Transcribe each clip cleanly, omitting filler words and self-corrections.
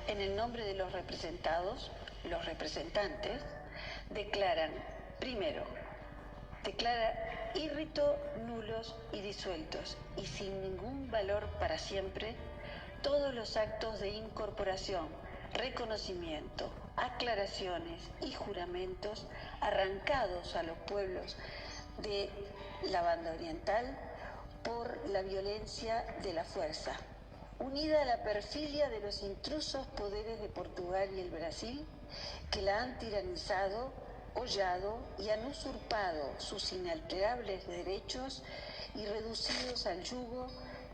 en el nombre de los representados, los representantes, declaran, primero, declara írrito, nulos y disueltos, y sin ningún valor para siempre, todos los actos de incorporación, reconocimiento, aclaraciones y juramentos arrancados a los pueblos de la banda oriental por la violencia de la fuerza, unida a la perfidia de los intrusos poderes de Portugal y el Brasil, que la han tiranizado, hollado y han usurpado sus inalterables derechos y reducidos al yugo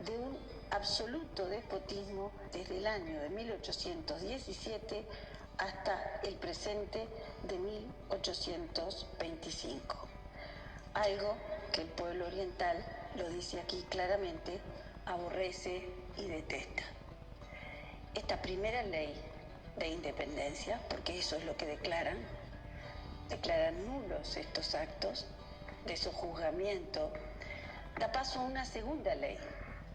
de un absoluto despotismo desde el año de 1817 hasta el presente de 1825. Algo que el pueblo oriental, lo dice aquí claramente, aborrece y detesta. Esta primera ley de independencia, porque eso es lo que declaran nulos estos actos de sojuzgamiento, da paso a una segunda ley,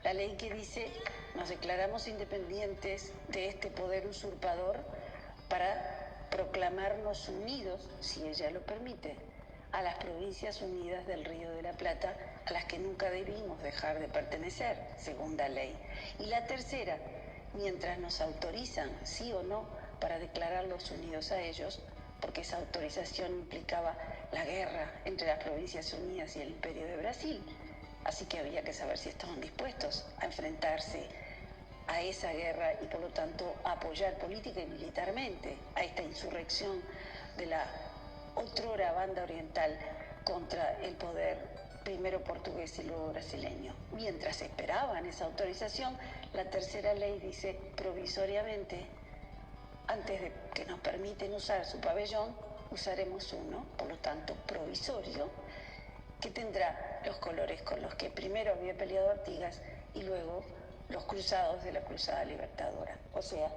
la ley que dice: nos declaramos independientes de este poder usurpador para proclamarnos unidos, si ella lo permite, a las provincias unidas del Río de la Plata, a las que nunca debimos dejar de pertenecer, segunda ley. Y la tercera, mientras nos autorizan, sí o no, para declararlos unidos a ellos, porque esa autorización implicaba la guerra entre las provincias unidas y el Imperio de Brasil, así que había que saber si estaban dispuestos a enfrentarse a esa guerra y por lo tanto a apoyar política y militarmente a esta insurrección de la otrora banda oriental contra el poder primero portugués y luego brasileño. Mientras esperaban esa autorización, la tercera ley dice provisoriamente: antes de que nos permiten usar su pabellón, usaremos uno, por lo tanto provisorio, que tendrá los colores con los que primero había peleado Artigas y luego los cruzados de la Cruzada Libertadora, o sea,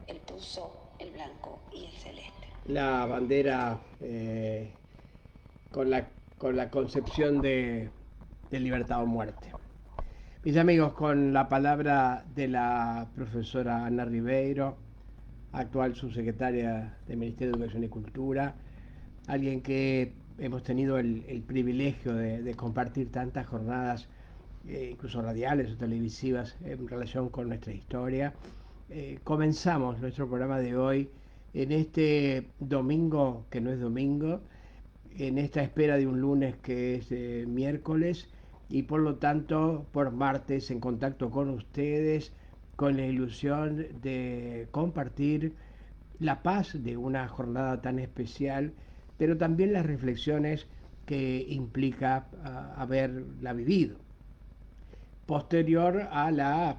el pulso, el blanco y el celeste. La bandera con la concepción de libertad o muerte. Mis amigos, con la palabra de la profesora Ana Ribeiro, actual subsecretaria del Ministerio de Educación y Cultura, alguien que hemos tenido el privilegio de compartir tantas jornadas, incluso radiales o televisivas, en relación con nuestra historia. Comenzamos nuestro programa de hoy en este domingo, que no es domingo, en esta espera de un lunes que es miércoles, y por lo tanto por martes en contacto con ustedes, con la ilusión de compartir la paz de una jornada tan especial, pero también las reflexiones que implica haberla vivido. Posterior a la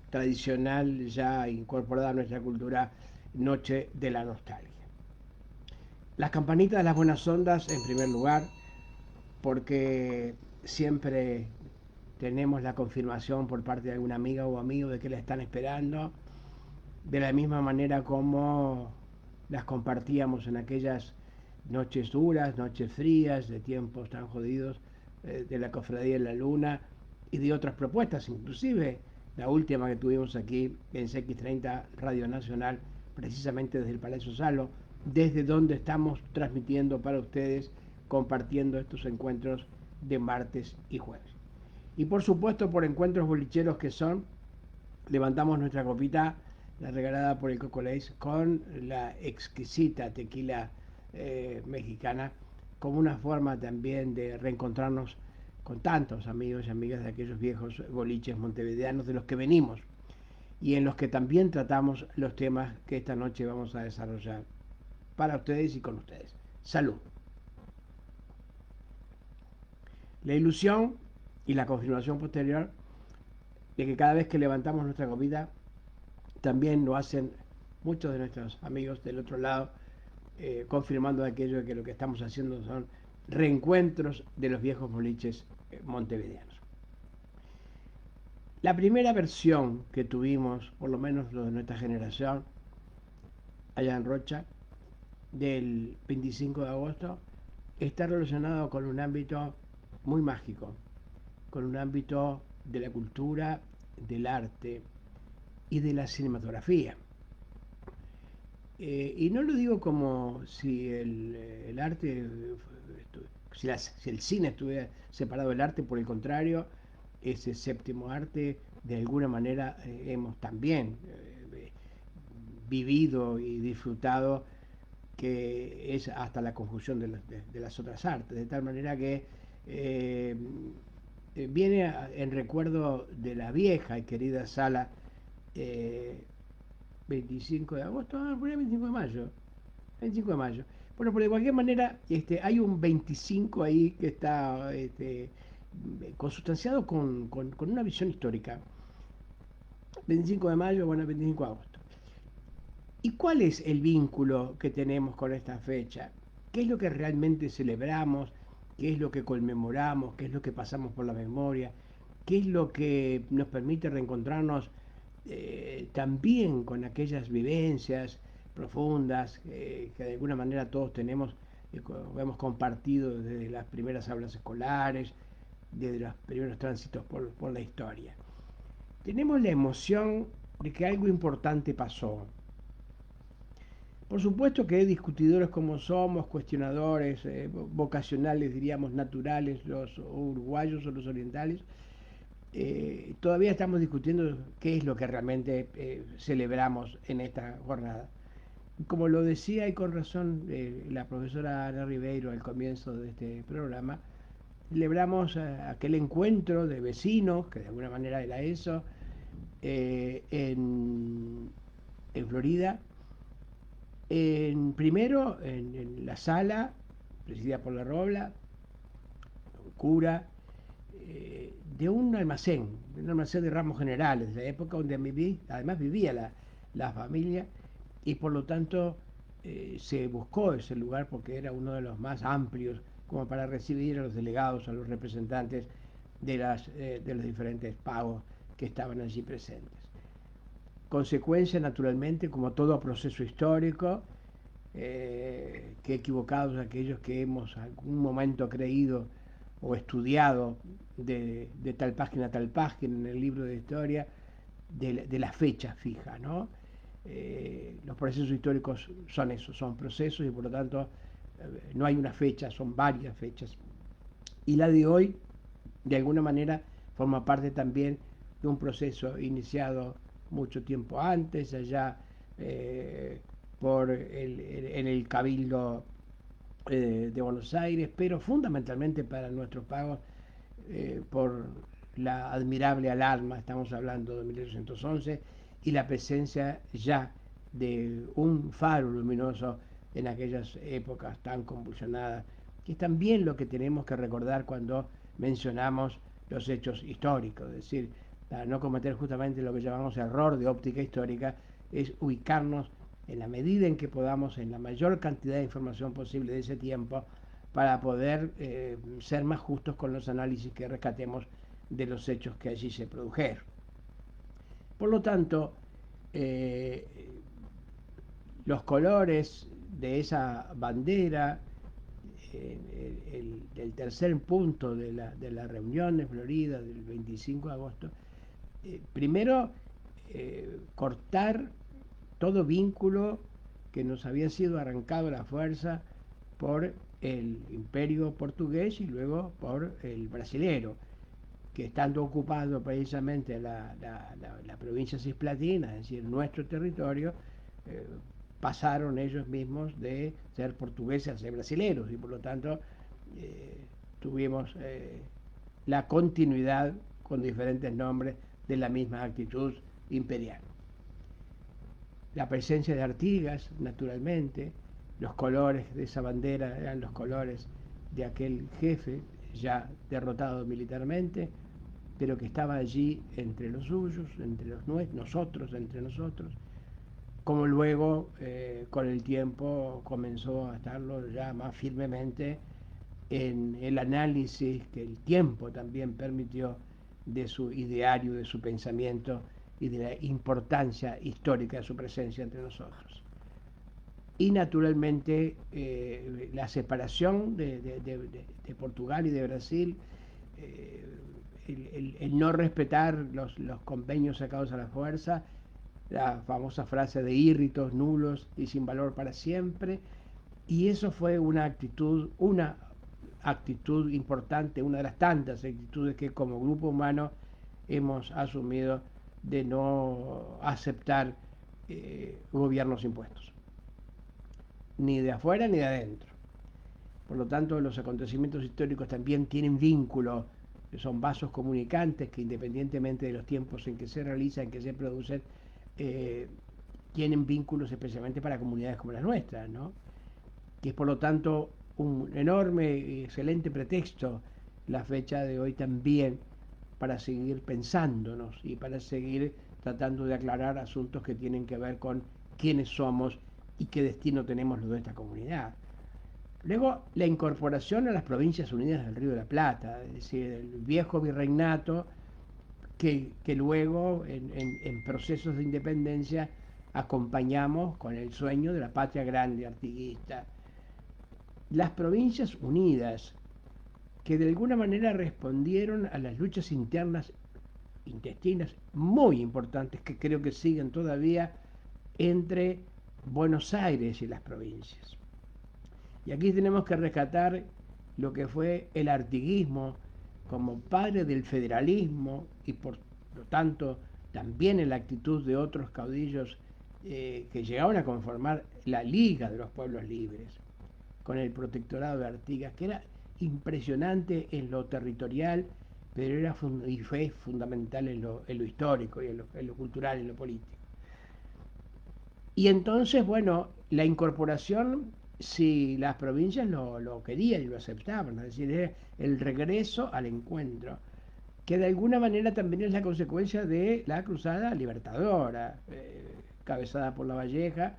tradicional, ya incorporada a nuestra cultura, Noche de la Nostalgia. Las campanitas de las buenas ondas en primer lugar, porque siempre tenemos la confirmación por parte de alguna amiga o amigo de que la están esperando, de la misma manera como las compartíamos en aquellas noches duras, noches frías, de tiempos tan jodidos, de la Cofradía de la Luna y de otras propuestas, inclusive la última que tuvimos aquí en CX30 Radio Nacional, precisamente desde el Palacio Salo, desde donde estamos transmitiendo para ustedes, compartiendo estos encuentros de martes y jueves. Y por supuesto, por encuentros bolicheros que son, levantamos nuestra copita, la regalada por el Coco Leis, con la exquisita tequila mexicana, como una forma también de reencontrarnos con tantos amigos y amigas de aquellos viejos boliches montevideanos de los que venimos y en los que también tratamos los temas que esta noche vamos a desarrollar para ustedes y con ustedes. Salud. La ilusión y la confirmación posterior de que cada vez que levantamos nuestra comida, también lo hacen muchos de nuestros amigos del otro lado, confirmando aquello de que lo que estamos haciendo son reencuentros de los viejos boliches montevideanos. La primera versión que tuvimos, por lo menos los de nuestra generación, allá en Rocha, del 25 de agosto, está relacionado con un ámbito muy mágico, con un ámbito de la cultura, del arte y de la cinematografía. Y no lo digo como si el arte, si el cine estuviera separado del arte, por el contrario, ese séptimo arte, de alguna manera hemos también vivido y disfrutado, que es hasta la conjunción de las otras artes, de tal manera que eh, viene en recuerdo de la vieja y querida sala, eh, 25 de agosto, 25 de mayo, 25 de mayo. Bueno, pero de cualquier manera, hay un 25 ahí que está consustanciado con una visión histórica. 25 de mayo, bueno, 25 de agosto. ¿Y cuál es el vínculo que tenemos con esta fecha? ¿Qué es lo que realmente celebramos? ¿Qué es lo que conmemoramos? ¿Qué es lo que pasamos por la memoria? ¿Qué es lo que nos permite reencontrarnos también con aquellas vivencias profundas que de alguna manera todos tenemos, hemos compartido desde las primeras aulas escolares, desde los primeros tránsitos por la historia? Tenemos la emoción de que algo importante pasó. Por supuesto que discutidores como somos, cuestionadores, vocacionales, diríamos, naturales, los uruguayos o los orientales, todavía estamos discutiendo qué es lo que realmente celebramos en esta jornada. Como lo decía y con razón la profesora Ana Ribeiro al comienzo de este programa, celebramos aquel encuentro de vecinos, que de alguna manera era eso, en Florida, primero en la sala, presidida por la Robla, cura, de un almacén de ramos generales, de la época donde además vivía la familia, y por lo tanto se buscó ese lugar porque era uno de los más amplios como para recibir a los delegados, a los representantes de los diferentes pagos que estaban allí presentes. Consecuencia, naturalmente, como todo proceso histórico, que equivocados aquellos que hemos algún momento creído o estudiado de tal página a tal página en el libro de historia, de la fecha fija, ¿no? Los procesos históricos son eso, son procesos, y por lo tanto no hay una fecha, son varias fechas. Y la de hoy, de alguna manera, forma parte también de un proceso iniciado mucho tiempo antes, allá en el Cabildo de Buenos Aires, pero fundamentalmente para nuestros pagos por la admirable alarma, estamos hablando de 1811, y la presencia ya de un faro luminoso en aquellas épocas tan convulsionadas, que es también lo que tenemos que recordar cuando mencionamos los hechos históricos, es decir, para no cometer justamente lo que llamamos error de óptica histórica, es ubicarnos en la medida en que podamos en la mayor cantidad de información posible de ese tiempo, para poder ser más justos con los análisis que rescatemos de los hechos que allí se produjeron. Por lo tanto, los colores de esa bandera, el tercer punto de la reunión de Florida del 25 de agosto, primero cortar todo vínculo que nos había sido arrancado a la fuerza por el imperio portugués y luego por el brasilero, que estando ocupado precisamente la provincia cisplatina, es decir, nuestro territorio, pasaron ellos mismos de ser portugueses a ser brasileros, y por lo tanto tuvimos la continuidad con diferentes nombres de la misma actitud imperial. La presencia de Artigas, naturalmente, los colores de esa bandera eran los colores de aquel jefe ya derrotado militarmente, pero que estaba allí entre los suyos, entre nosotros, como luego con el tiempo comenzó a estarlo ya más firmemente en el análisis que el tiempo también permitió de su ideario, de su pensamiento y de la importancia histórica de su presencia entre nosotros. Y naturalmente la separación de Portugal y de Brasil, el no respetar los convenios sacados a la fuerza, la famosa frase de írritos, nulos y sin valor para siempre, y eso fue una actitud importante, una de las tantas actitudes que como grupo humano hemos asumido de no aceptar gobiernos impuestos, ni de afuera ni de adentro. Por lo tanto, los acontecimientos históricos también tienen vínculo, son vasos comunicantes que independientemente de los tiempos en que se realizan, en que se producen, tienen vínculos especialmente para comunidades como las nuestras, ¿no? Que es por lo tanto un enorme, excelente pretexto la fecha de hoy también para seguir pensándonos y para seguir tratando de aclarar asuntos que tienen que ver con quiénes somos y qué destino tenemos los de esta comunidad. Luego, la incorporación a las Provincias Unidas del Río de la Plata, es decir, el viejo virreinato que luego en procesos de independencia acompañamos con el sueño de la patria grande artiguista. Las Provincias Unidas, que de alguna manera respondieron a las luchas internas, intestinas, muy importantes, que creo que siguen todavía entre Buenos Aires y las provincias. Y aquí tenemos que rescatar lo que fue el artiguismo como padre del federalismo y por lo tanto también en la actitud de otros caudillos que llegaron a conformar la Liga de los Pueblos Libres, con el protectorado de Artigas, que era impresionante en lo territorial, pero era y fue fundamental en lo histórico y en lo cultural, en lo político. Y entonces, bueno, la incorporación, si las provincias lo querían y lo aceptaban, es decir, era el regreso al encuentro, que de alguna manera también es la consecuencia de la cruzada libertadora, cabezada por Lavalleja,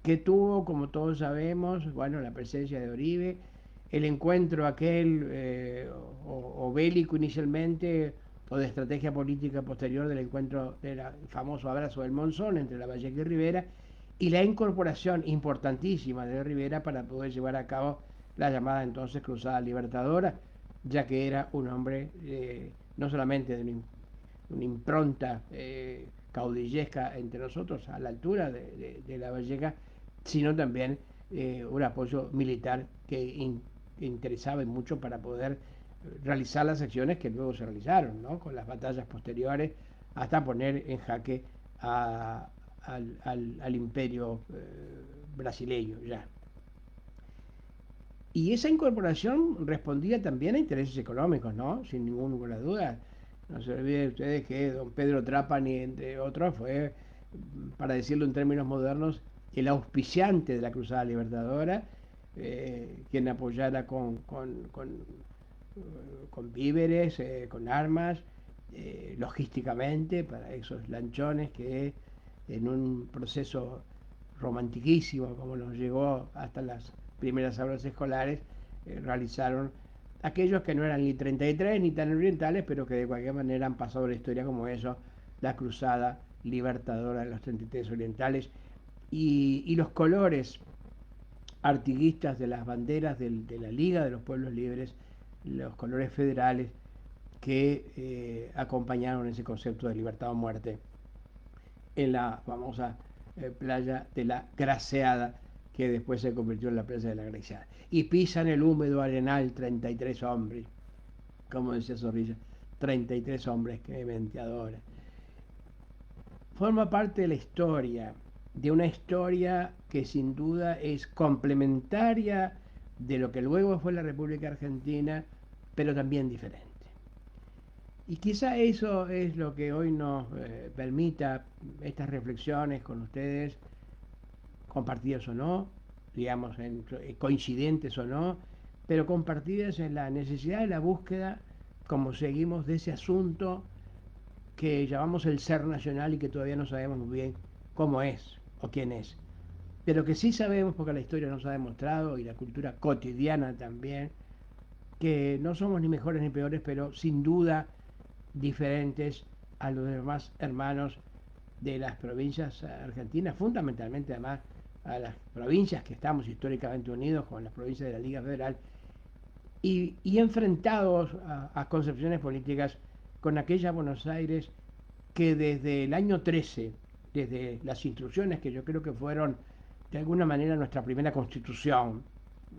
que tuvo, como todos sabemos, bueno, la presencia de Oribe, el encuentro aquel o bélico inicialmente o de estrategia política posterior del encuentro del famoso abrazo del Monzón entre Lavalleja y Rivera, y la incorporación importantísima de Rivera para poder llevar a cabo la llamada entonces Cruzada Libertadora, ya que era un hombre no solamente de una impronta caudillesca entre nosotros a la altura de Lavalleja, sino también un apoyo militar que interesaba mucho para poder realizar las acciones que luego se realizaron, ¿no? Con las batallas posteriores hasta poner en jaque al imperio brasileño ya. Y esa incorporación respondía también a intereses económicos, ¿no? Sin ninguna duda. No se olviden ustedes que don Pedro Trapani, entre otros, fue, para decirlo en términos modernos, el auspiciante de la Cruzada Libertadora, quien apoyara con víveres, con armas, logísticamente, para esos lanchones que en un proceso romantiquísimo, como nos llegó hasta las primeras aulas escolares, realizaron aquellos que no eran ni 33 ni tan orientales, pero que de cualquier manera han pasado la historia como eso, la Cruzada Libertadora de los 33 orientales, y los colores artiguistas de las banderas de la Liga de los Pueblos Libres, los colores federales que acompañaron ese concepto de libertad o muerte en la famosa playa de la Graseada, que después se convirtió en la playa de la Graseada. Y pisan el húmedo arenal 33 hombres, como decía Zorrilla, 33 hombres, que menteadora. Forma parte de la historia, de una historia que sin duda es complementaria de lo que luego fue la República Argentina, pero también diferente. Y quizá eso es lo que hoy nos permita estas reflexiones con ustedes, compartidas o no, digamos, coincidentes o no, pero compartidas en la necesidad de la búsqueda, como seguimos, de ese asunto que llamamos el ser nacional y que todavía no sabemos muy bien cómo es o quién es, pero que sí sabemos, porque la historia nos ha demostrado y la cultura cotidiana también, que no somos ni mejores ni peores, pero sin duda diferentes a los demás hermanos de las provincias argentinas, fundamentalmente además a las provincias que estamos históricamente unidos con las provincias de la Liga Federal, y enfrentados a concepciones políticas con aquella Buenos Aires que desde el año 13 desde las instrucciones que yo creo que fueron de alguna manera nuestra primera constitución,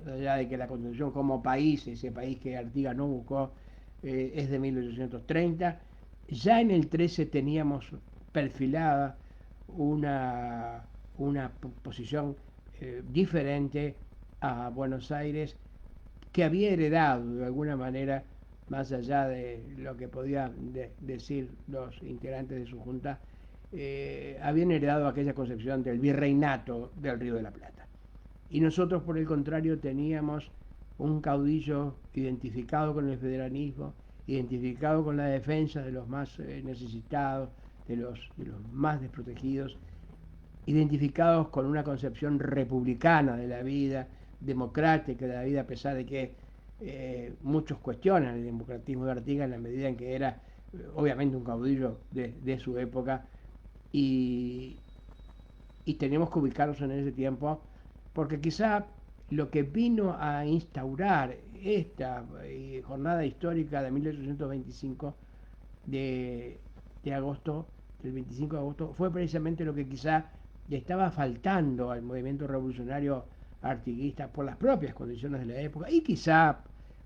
allá de que la constitución como país, ese país que Artigas no buscó, es de 1830, ya en el 13 teníamos perfilada una posición diferente a Buenos Aires, que había heredado de alguna manera, más allá de lo que podían decir los integrantes de su junta, habían heredado aquella concepción del virreinato del Río de la Plata. Y nosotros, por el contrario, teníamos un caudillo identificado con el federalismo, identificado con la defensa de los más necesitados, de los más desprotegidos, identificados con una concepción republicana de la vida, democrática de la vida, a pesar de que muchos cuestionan el democratismo de Artigas en la medida en que era obviamente un caudillo de su época, y tenemos que ubicarnos en ese tiempo, porque quizá lo que vino a instaurar esta jornada histórica de 1825 de agosto, del 25 de agosto, fue precisamente lo que quizá le estaba faltando al movimiento revolucionario artiguista por las propias condiciones de la época, y quizá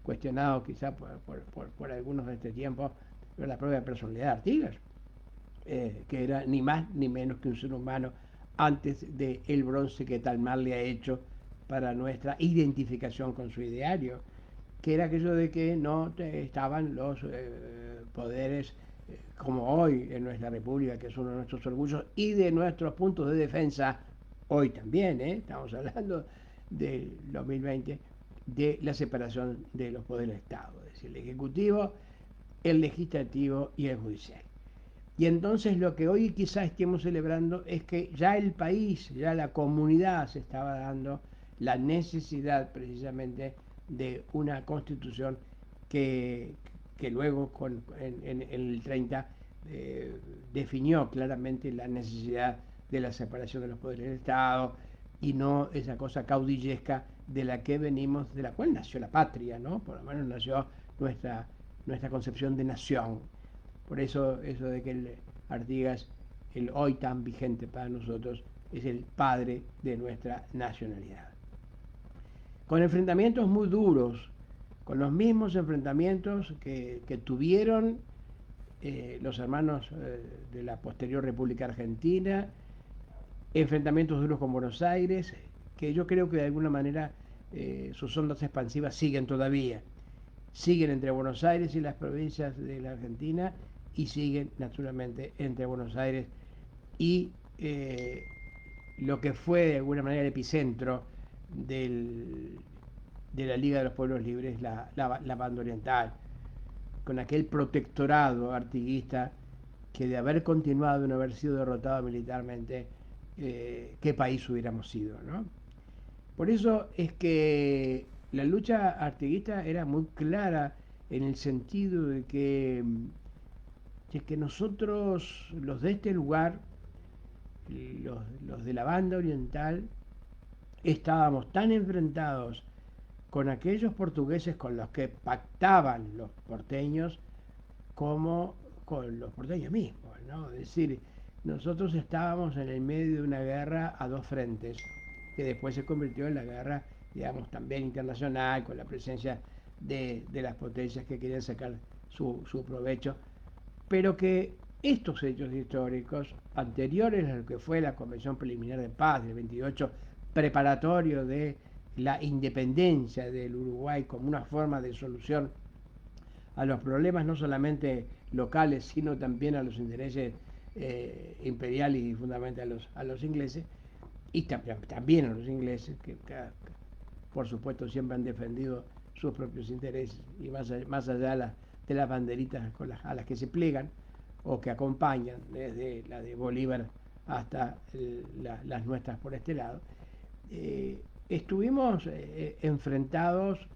cuestionado quizá por algunos de este tiempo, por la propia personalidad de Artigas, que era ni más ni menos que un ser humano antes del bronce que tal mal le ha hecho para nuestra identificación con su ideario, que era aquello de que no estaban los poderes como hoy en nuestra república, que es uno de nuestros orgullos y de nuestros puntos de defensa hoy también, estamos hablando del 2020, de la separación de los poderes del Estado, es decir, el ejecutivo, el legislativo y el judicial. Y entonces lo que hoy quizás estemos celebrando es que ya el país, ya la comunidad se estaba dando la necesidad precisamente de una constitución que luego en el 30 definió claramente la necesidad de la separación de los poderes del Estado, y no esa cosa caudillesca de la que venimos, de la cual nació la patria, ¿no? Por lo menos nació nuestra concepción de nación. Por eso de que el Artigas, el hoy tan vigente para nosotros, es el padre de nuestra nacionalidad. Con enfrentamientos muy duros, con los mismos enfrentamientos que tuvieron los hermanos de la posterior República Argentina, enfrentamientos duros con Buenos Aires, que yo creo que de alguna manera sus ondas expansivas siguen todavía, siguen entre Buenos Aires y las provincias de la Argentina, y siguen naturalmente entre Buenos Aires y lo que fue de alguna manera el epicentro de la Liga de los Pueblos Libres, la banda oriental, con aquel protectorado artiguista que, de haber continuado, de no haber sido derrotado militarmente, qué país hubiéramos sido, ¿no? Por eso es que la lucha artiguista era muy clara en el sentido de que nosotros, los de este lugar, los de la banda oriental, estábamos tan enfrentados con aquellos portugueses con los que pactaban los porteños como con los porteños mismos, ¿no? Es decir, nosotros estábamos en el medio de una guerra a dos frentes, que después se convirtió en la guerra, digamos, también internacional, con la presencia de las potencias que querían sacar su provecho, pero que estos hechos históricos, anteriores a lo que fue la Convención Preliminar de Paz del 28, preparatorio de la independencia del Uruguay como una forma de solución a los problemas no solamente locales, sino también a los intereses imperiales y fundamentalmente a los ingleses, y también a los ingleses, que por supuesto siempre han defendido sus propios intereses, y más allá de las banderitas a las que se plegan o que acompañan, desde la de Bolívar hasta las nuestras por este lado. Estuvimos enfrentados,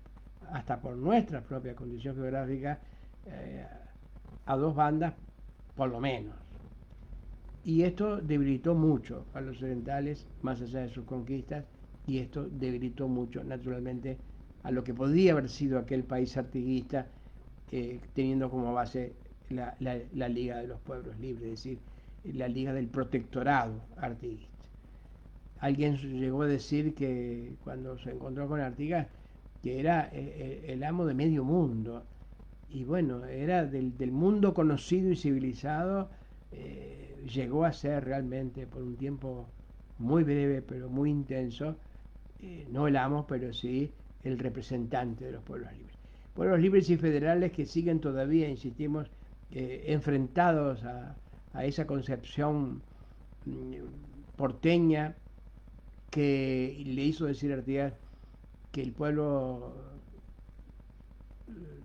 hasta por nuestra propia condición geográfica, a dos bandas por lo menos, y esto debilitó mucho a los orientales, más allá de sus conquistas, y esto debilitó mucho naturalmente a lo que podía haber sido aquel país artiguista, teniendo como base la Liga de los Pueblos Libres, es decir, la Liga del Protectorado Artiguista. Alguien llegó a decir que cuando se encontró con Artigas, que era el amo de medio mundo. Y bueno, era del mundo conocido y civilizado, llegó a ser realmente por un tiempo muy breve, pero muy intenso, no el amo, pero sí el representante de los pueblos libres. Pueblos libres y federales que siguen todavía, insistimos, enfrentados a esa concepción porteña que le hizo decir a Artigas que el pueblo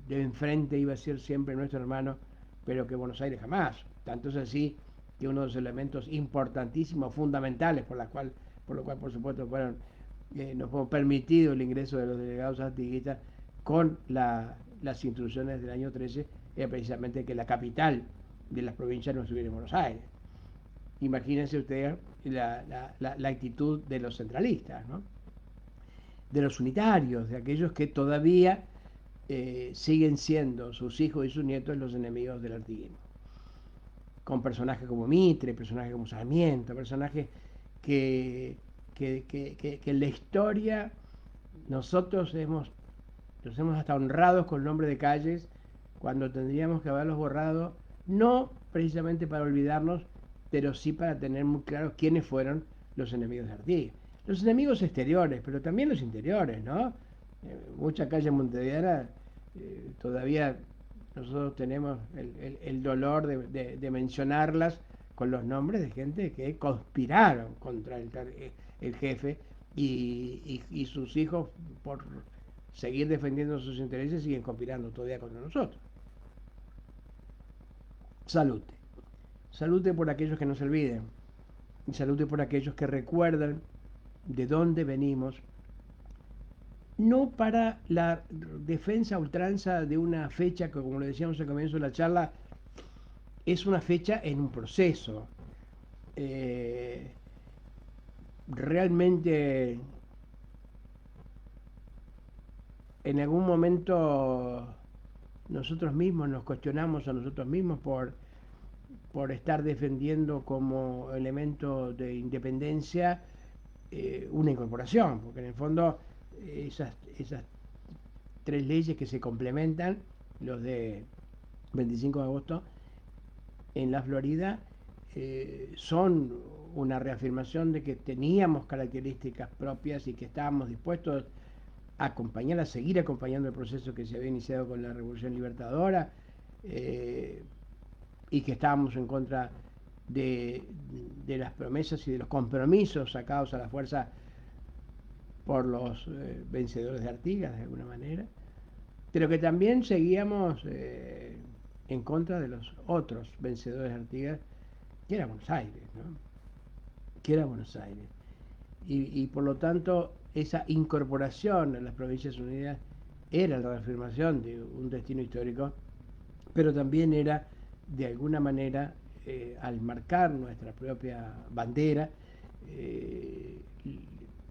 de enfrente iba a ser siempre nuestro hermano, pero que Buenos Aires jamás. Tanto es así que uno de los elementos importantísimos, fundamentales, por lo cual por supuesto nos fue permitido el ingreso de los delegados artiguistas con las instrucciones del año 13, era precisamente que la capital de las provincias no estuviera en Buenos Aires. Imagínense ustedes la actitud de los centralistas, ¿no? De los unitarios, de aquellos que todavía siguen siendo sus hijos y sus nietos los enemigos del artiguismo. Con personajes como Mitre, personajes como Sarmiento, personajes que en la historia nosotros nos hemos hasta honrados con el nombre de calles cuando tendríamos que haberlos borrado, no precisamente para olvidarnos, pero sí para tener muy claro quiénes fueron los enemigos de Artigas. Los enemigos exteriores, pero también los interiores, ¿no? Muchas calles montevideanas todavía nosotros tenemos el dolor de mencionarlas con los nombres de gente que conspiraron contra el jefe y sus hijos, por seguir defendiendo sus intereses, siguen conspirando todavía contra nosotros. Salute. Salute por aquellos que no se olviden. Y salute por aquellos que recuerdan de dónde venimos, no para la defensa a ultranza de una fecha que, como lo decíamos al comienzo de la charla, es una fecha en un proceso. Realmente en algún momento nosotros mismos nos cuestionamos a nosotros mismos por estar defendiendo como elemento de independencia una incorporación, porque en el fondo esas tres leyes que se complementan, los de 25 de agosto en la Florida, son una reafirmación de que teníamos características propias y que estábamos dispuestos a acompañar, a seguir acompañando el proceso que se había iniciado con la Revolución Libertadora, y que estábamos en contra de las promesas y de los compromisos sacados a la fuerza por los vencedores de Artigas, de alguna manera, pero que también seguíamos en contra de los otros vencedores de Artigas, que era Buenos Aires, ¿no? Que era Buenos Aires. Y por lo tanto, esa incorporación a las Provincias Unidas era la reafirmación de un destino histórico, pero también era, de alguna manera, al marcar nuestra propia bandera,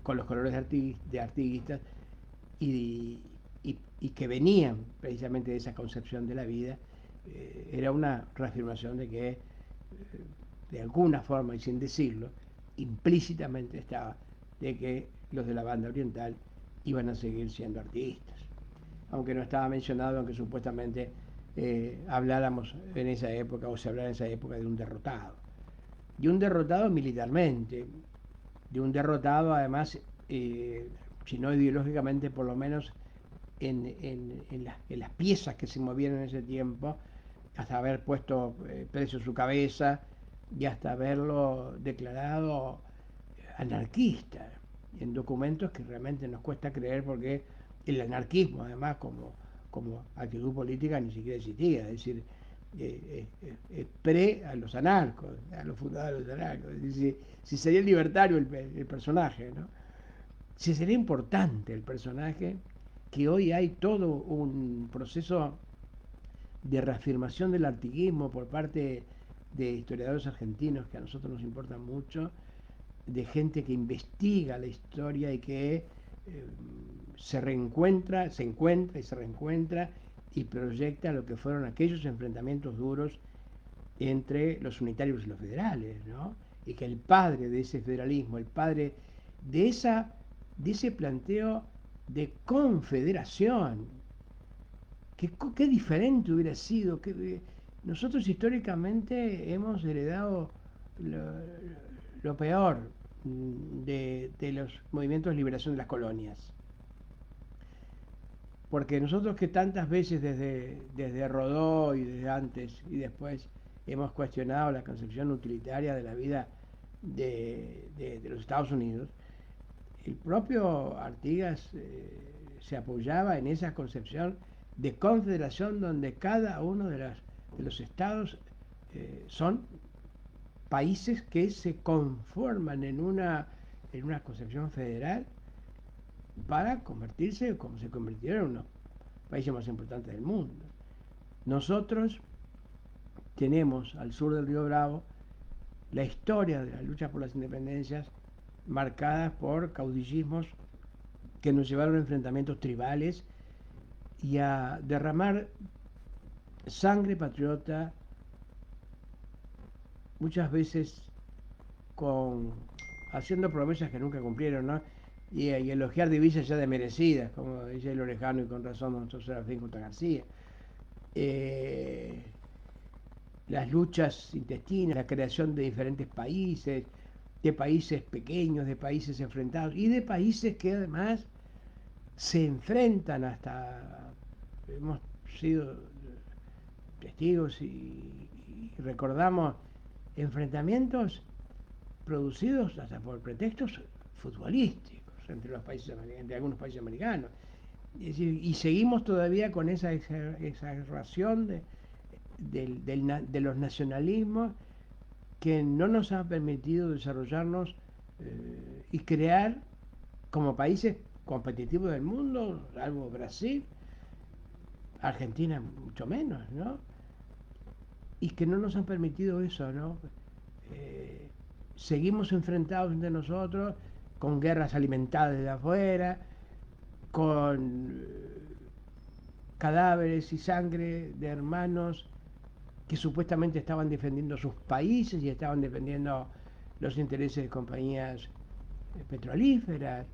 con los colores de artiguistas, y que venían precisamente de esa concepción de la vida, era una reafirmación de que, de alguna forma y sin decirlo, implícitamente estaba de que los de la banda oriental iban a seguir siendo artiguistas, aunque no estaba mencionado, aunque supuestamente habláramos en esa época, o se hablara en esa época, de un derrotado militarmente, de un derrotado además, si no ideológicamente, por lo menos en las piezas que se movían en ese tiempo, hasta haber puesto precio a su cabeza y hasta haberlo declarado anarquista, en documentos que realmente nos cuesta creer, porque el anarquismo, además, como actitud política, ni siquiera existía, es decir, pre a los anarcos, a los fundadores de los anarcos. Es decir, si sería libertario el personaje, ¿no? Si sería importante el personaje, que hoy hay todo un proceso de reafirmación del artiguismo por parte de historiadores argentinos que a nosotros nos importan mucho, de gente que investiga la historia y que se encuentra y se reencuentra y proyecta lo que fueron aquellos enfrentamientos duros entre los unitarios y los federales, ¿no? Y que el padre de ese federalismo, el padre de ese planteo de confederación, qué diferente hubiera sido. Nosotros históricamente hemos heredado lo peor de los movimientos de liberación de las colonias. Porque nosotros que tantas veces desde Rodó y desde antes y después hemos cuestionado la concepción utilitaria de la vida de los Estados Unidos, el propio Artigas se apoyaba en esa concepción de confederación donde cada uno de los estados son países que se conforman en una concepción federal para convertirse, como se convirtieron, en los países más importantes del mundo. Nosotros tenemos al sur del Río Bravo la historia de la lucha por las independencias marcadas por caudillismos que nos llevaron a enfrentamientos tribales y a derramar sangre patriota, muchas veces haciendo promesas que nunca cumplieron, ¿no? Y elogiar divisas ya desmerecidas, como dice el Orejano, y con razón nuestro Serafín J. García. Las luchas intestinas, la creación de diferentes países, de países pequeños, de países enfrentados y de países que además se enfrentan hasta, hemos sido testigos y recordamos enfrentamientos producidos hasta por pretextos futbolísticos entre algunos países americanos. Es decir, y seguimos todavía con esa exageración de los nacionalismos que no nos ha permitido desarrollarnos y crear como países competitivos del mundo, salvo Brasil, Argentina mucho menos, ¿no? Y que no nos han permitido eso, ¿no? Seguimos enfrentados entre nosotros con guerras alimentadas desde afuera, con cadáveres y sangre de hermanos que supuestamente estaban defendiendo sus países y estaban defendiendo los intereses de compañías petrolíferas,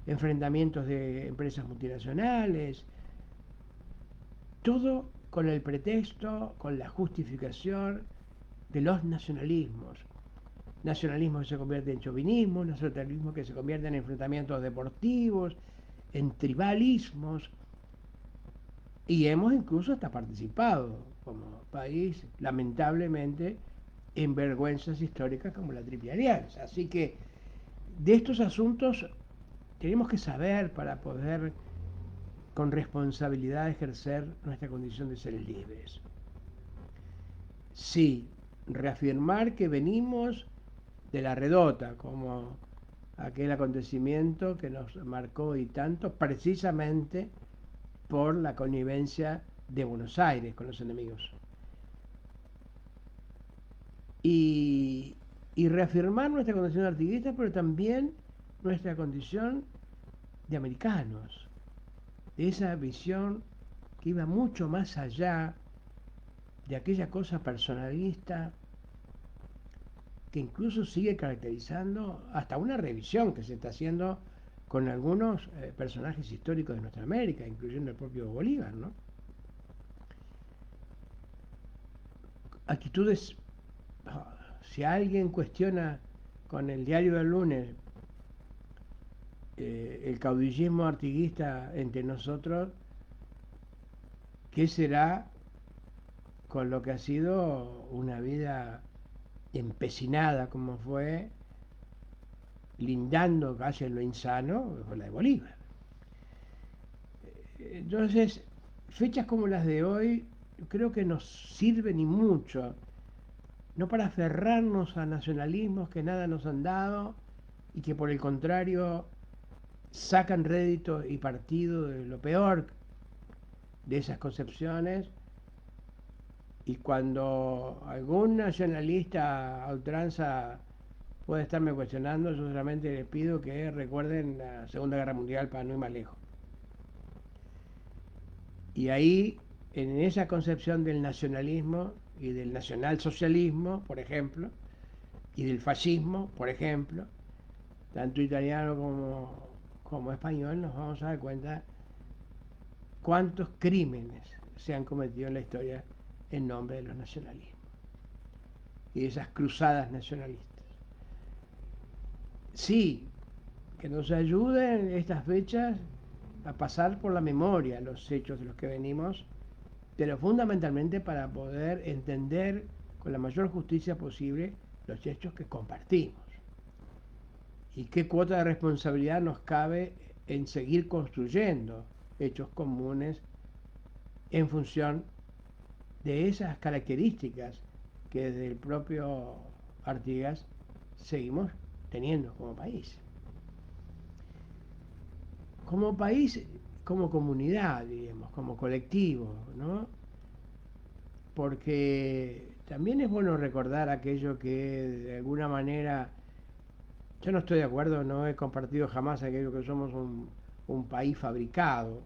enfrentamientos de empresas multinacionales, todo con el pretexto, con la justificación de los nacionalismos. Nacionalismo que se convierte en chauvinismo, nacionalismo que se convierte en enfrentamientos deportivos, en tribalismos, y hemos incluso hasta participado como país, lamentablemente, en vergüenzas históricas como la Triple Alianza. Así que de estos asuntos tenemos que saber para poder con responsabilidad ejercer nuestra condición de seres libres. Sí, reafirmar que venimos de la redota, como aquel acontecimiento que nos marcó y tanto, precisamente por la connivencia de Buenos Aires con los enemigos. Y reafirmar nuestra condición de artiguistas, pero también nuestra condición de americanos, de esa visión que iba mucho más allá de aquella cosa personalista que incluso sigue caracterizando hasta una revisión que se está haciendo con algunos personajes históricos de nuestra América, incluyendo el propio Bolívar, ¿no? Actitudes, si alguien cuestiona con el diario del lunes el caudillismo artiguista entre nosotros, ¿qué será con lo que ha sido una vida empecinada como fue, lindando casi en lo insano, fue la de Bolívar? Entonces, fechas como las de hoy creo que nos sirven y mucho, no para aferrarnos a nacionalismos que nada nos han dado y que por el contrario sacan rédito y partido de lo peor de esas concepciones. Y cuando algún nacionalista a ultranza puede estarme cuestionando, yo solamente les pido que recuerden la Segunda Guerra Mundial para no ir más lejos. Y ahí, en esa concepción del nacionalismo, y del nacionalsocialismo, por ejemplo, y del fascismo, por ejemplo, tanto italiano como español, nos vamos a dar cuenta cuántos crímenes se han cometido en la historia en nombre de los nacionalismos y de esas cruzadas nacionalistas. Sí, que nos ayuden estas fechas a pasar por la memoria los hechos de los que venimos, pero fundamentalmente para poder entender con la mayor justicia posible los hechos que compartimos. Y qué cuota de responsabilidad nos cabe en seguir construyendo hechos comunes en función de esas características que desde el propio Artigas seguimos teniendo como país. Como país, como comunidad, diríamos, como colectivo, ¿no? Porque también es bueno recordar aquello que de alguna manera, yo no estoy de acuerdo, no he compartido jamás aquello que somos un país fabricado.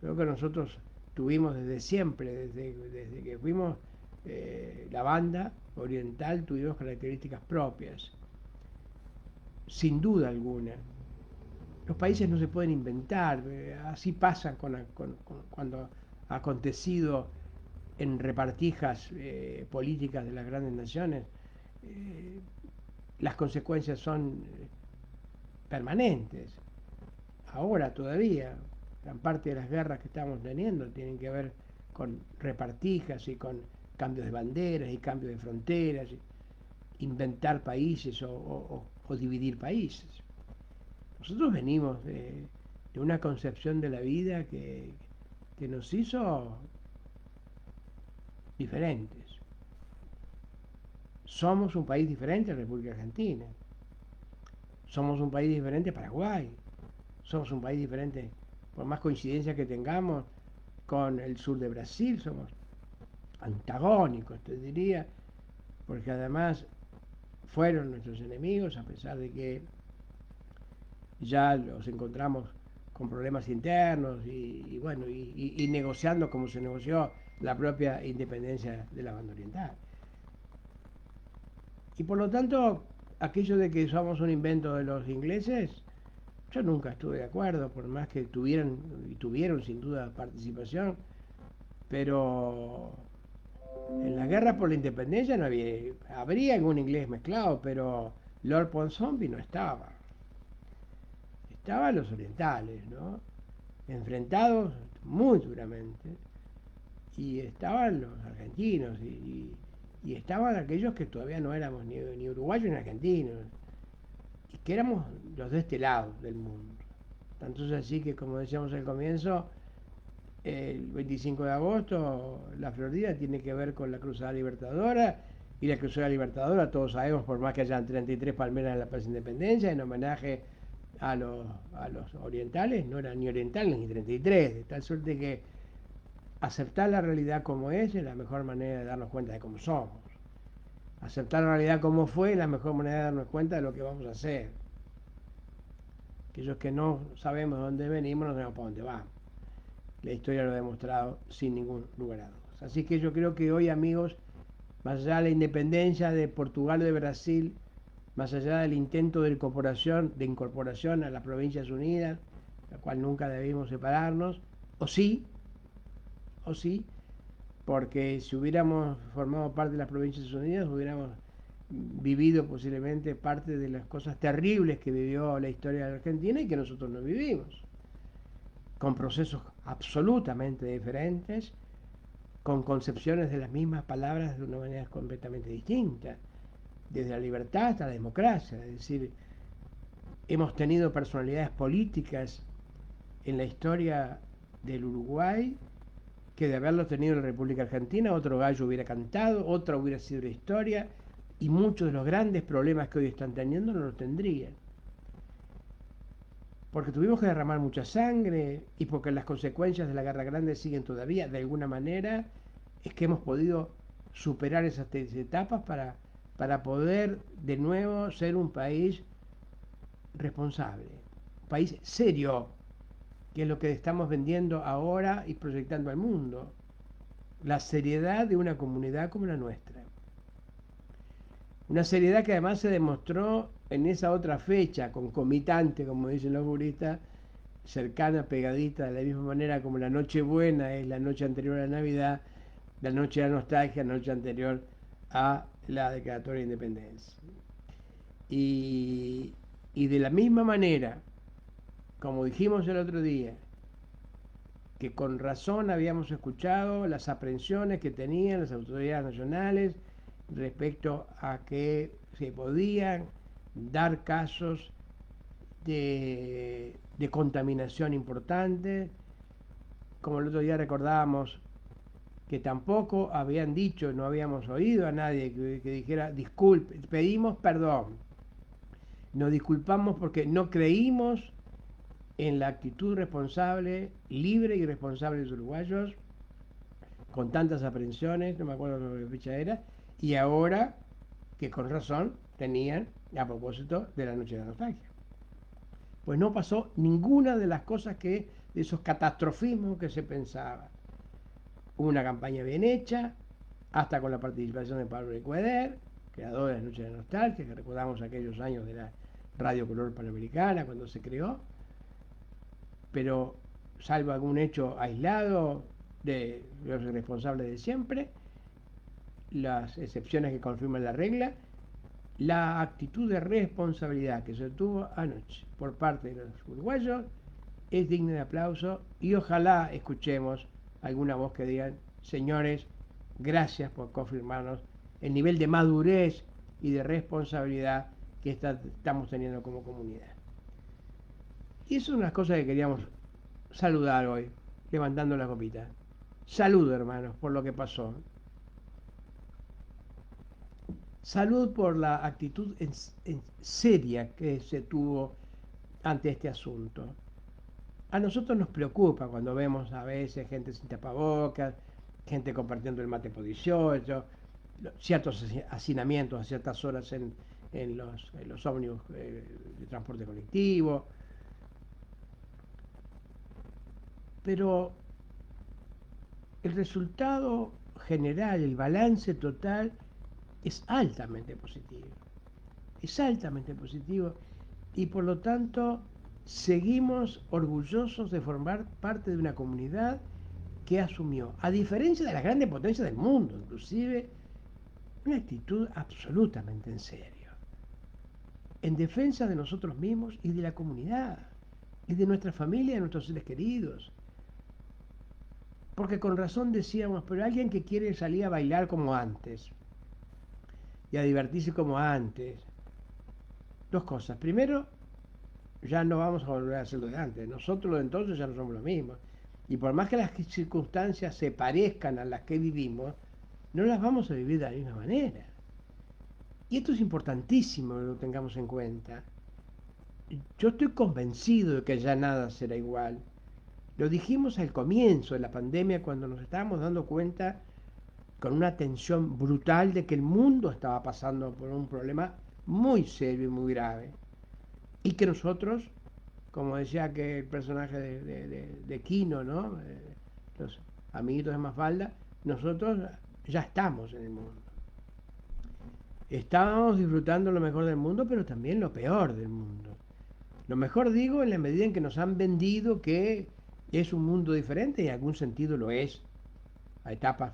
Creo que nosotros tuvimos desde siempre, desde que fuimos la banda oriental, tuvimos características propias, sin duda alguna. Los países no se pueden inventar, así pasa cuando ha acontecido en repartijas políticas de las grandes naciones. Las consecuencias son permanentes. Ahora todavía, gran parte de las guerras que estamos teniendo tienen que ver con repartijas y con cambios de banderas y cambios de fronteras, inventar países o dividir países. Nosotros venimos de una concepción de la vida que nos hizo diferentes. Somos un país diferente a la República Argentina. Somos un país diferente a Paraguay. Somos un país diferente, por más coincidencia que tengamos, con el sur de Brasil. Somos antagónicos, te diría, porque además fueron nuestros enemigos, a pesar de que ya los encontramos con problemas internos y bueno, y negociando como se negoció la propia independencia de la banda oriental. Y por lo tanto, aquello de que somos un invento de los ingleses, yo nunca estuve de acuerdo, por más que tuvieron sin duda participación, pero en la guerra por la independencia no habría algún inglés mezclado, pero Lord Ponsonby no estaba. Estaban los orientales, ¿no? Enfrentados muy duramente, y estaban los argentinos, y estaban aquellos que todavía no éramos ni uruguayos ni argentinos, y que éramos los de este lado del mundo. Tanto es así que, como decíamos al comienzo, el 25 de agosto la Florida tiene que ver con la Cruzada Libertadora, y la Cruzada Libertadora, todos sabemos, por más que hayan 33 palmeras en la Plaza Independencia, en homenaje a los orientales, no eran ni orientales ni 33, de tal suerte que aceptar la realidad como es la mejor manera de darnos cuenta de cómo somos. Aceptar la realidad como fue es la mejor manera de darnos cuenta de lo que vamos a hacer. Aquellos que no sabemos de dónde venimos, no sabemos para dónde vamos. La historia lo ha demostrado sin ningún lugar a dudas. Así que yo creo que hoy, amigos, más allá de la independencia de Portugal o de Brasil, más allá del intento de incorporación a las Provincias Unidas, la cual nunca debimos separarnos, o sí, porque si hubiéramos formado parte de las Provincias Unidas, hubiéramos vivido posiblemente parte de las cosas terribles que vivió la historia de la Argentina y que nosotros no vivimos, con procesos absolutamente diferentes, con concepciones de las mismas palabras de una manera completamente distinta, desde la libertad hasta la democracia. Es decir, hemos tenido personalidades políticas en la historia del Uruguay que, de haberlo tenido en la República Argentina, otro gallo hubiera cantado, otra hubiera sido la historia, y muchos de los grandes problemas que hoy están teniendo no los tendrían. Porque tuvimos que derramar mucha sangre, y porque las consecuencias de la Guerra Grande siguen todavía, de alguna manera, es que hemos podido superar esas etapas para poder de nuevo ser un país responsable, un país serio, que es lo que estamos vendiendo ahora y proyectando al mundo. la seriedad de una comunidad como la nuestra. Una seriedad que además se demostró en esa otra fecha, concomitante, como dicen los juristas, cercana, pegadita, de la misma manera como la Nochebuena es la noche anterior a la Navidad, la noche de la nostalgia, la noche anterior a la declaratoria de independencia. Y de la misma manera, como dijimos el otro día, que con razón habíamos escuchado las aprehensiones que tenían las autoridades nacionales respecto a que se podían dar casos de contaminación importante, como el otro día recordábamos que tampoco habían dicho, no habíamos oído a nadie que dijera disculpe, pedimos perdón, nos disculpamos porque no creímos en la actitud responsable, libre y responsable de los uruguayos, con tantas aprehensiones, no me acuerdo qué fecha era, y ahora que con razón tenían a propósito de la noche de la nostalgia. Pues no pasó ninguna de las cosas de esos catastrofismos que se pensaba. Hubo una campaña bien hecha, hasta con la participación de Pablo Ecueder, creador de la noche de la nostalgia, que recordamos aquellos años de la Radio Color Panamericana, cuando se creó, pero salvo algún hecho aislado de los responsables de siempre, las excepciones que confirman la regla, la actitud de responsabilidad que se tuvo anoche por parte de los uruguayos es digna de aplauso y ojalá escuchemos alguna voz que digan, señores, gracias por confirmarnos el nivel de madurez y de responsabilidad que estamos teniendo como comunidad. Y eso es una cosa que queríamos saludar hoy, levantando la copita. Salud, hermanos, por lo que pasó. Salud por la actitud en seria que se tuvo ante este asunto. A nosotros nos preocupa cuando vemos a veces gente sin tapabocas, gente compartiendo el mate por 18, ciertos hacinamientos a ciertas horas en los ómnibus de transporte colectivo. Pero el resultado general, el balance total, es altamente positivo. Es altamente positivo y por lo tanto seguimos orgullosos de formar parte de una comunidad que asumió, a diferencia de las grandes potencias del mundo, inclusive, una actitud absolutamente en serio, en defensa de nosotros mismos y de la comunidad, y de nuestra familia y de nuestros seres queridos. Porque con razón decíamos, pero alguien que quiere salir a bailar como antes, y a divertirse como antes. Dos cosas. Primero, ya no vamos a volver a hacerlo de antes. Nosotros de entonces ya no somos lo mismo. Y por más que las circunstancias se parezcan a las que vivimos, no las vamos a vivir de la misma manera. Y esto es importantísimo que lo tengamos en cuenta. Yo estoy convencido de que ya nada será igual. Lo dijimos al comienzo de la pandemia cuando nos estábamos dando cuenta con una tensión brutal de que el mundo estaba pasando por un problema muy serio y muy grave. Y que nosotros, como decía que el personaje de Quino, ¿no? Los amiguitos de Mafalda, nosotros ya estamos en el mundo. Estábamos disfrutando lo mejor del mundo, pero también lo peor del mundo. Lo mejor digo en la medida en que nos han vendido que es un mundo diferente y en algún sentido lo es. A etapas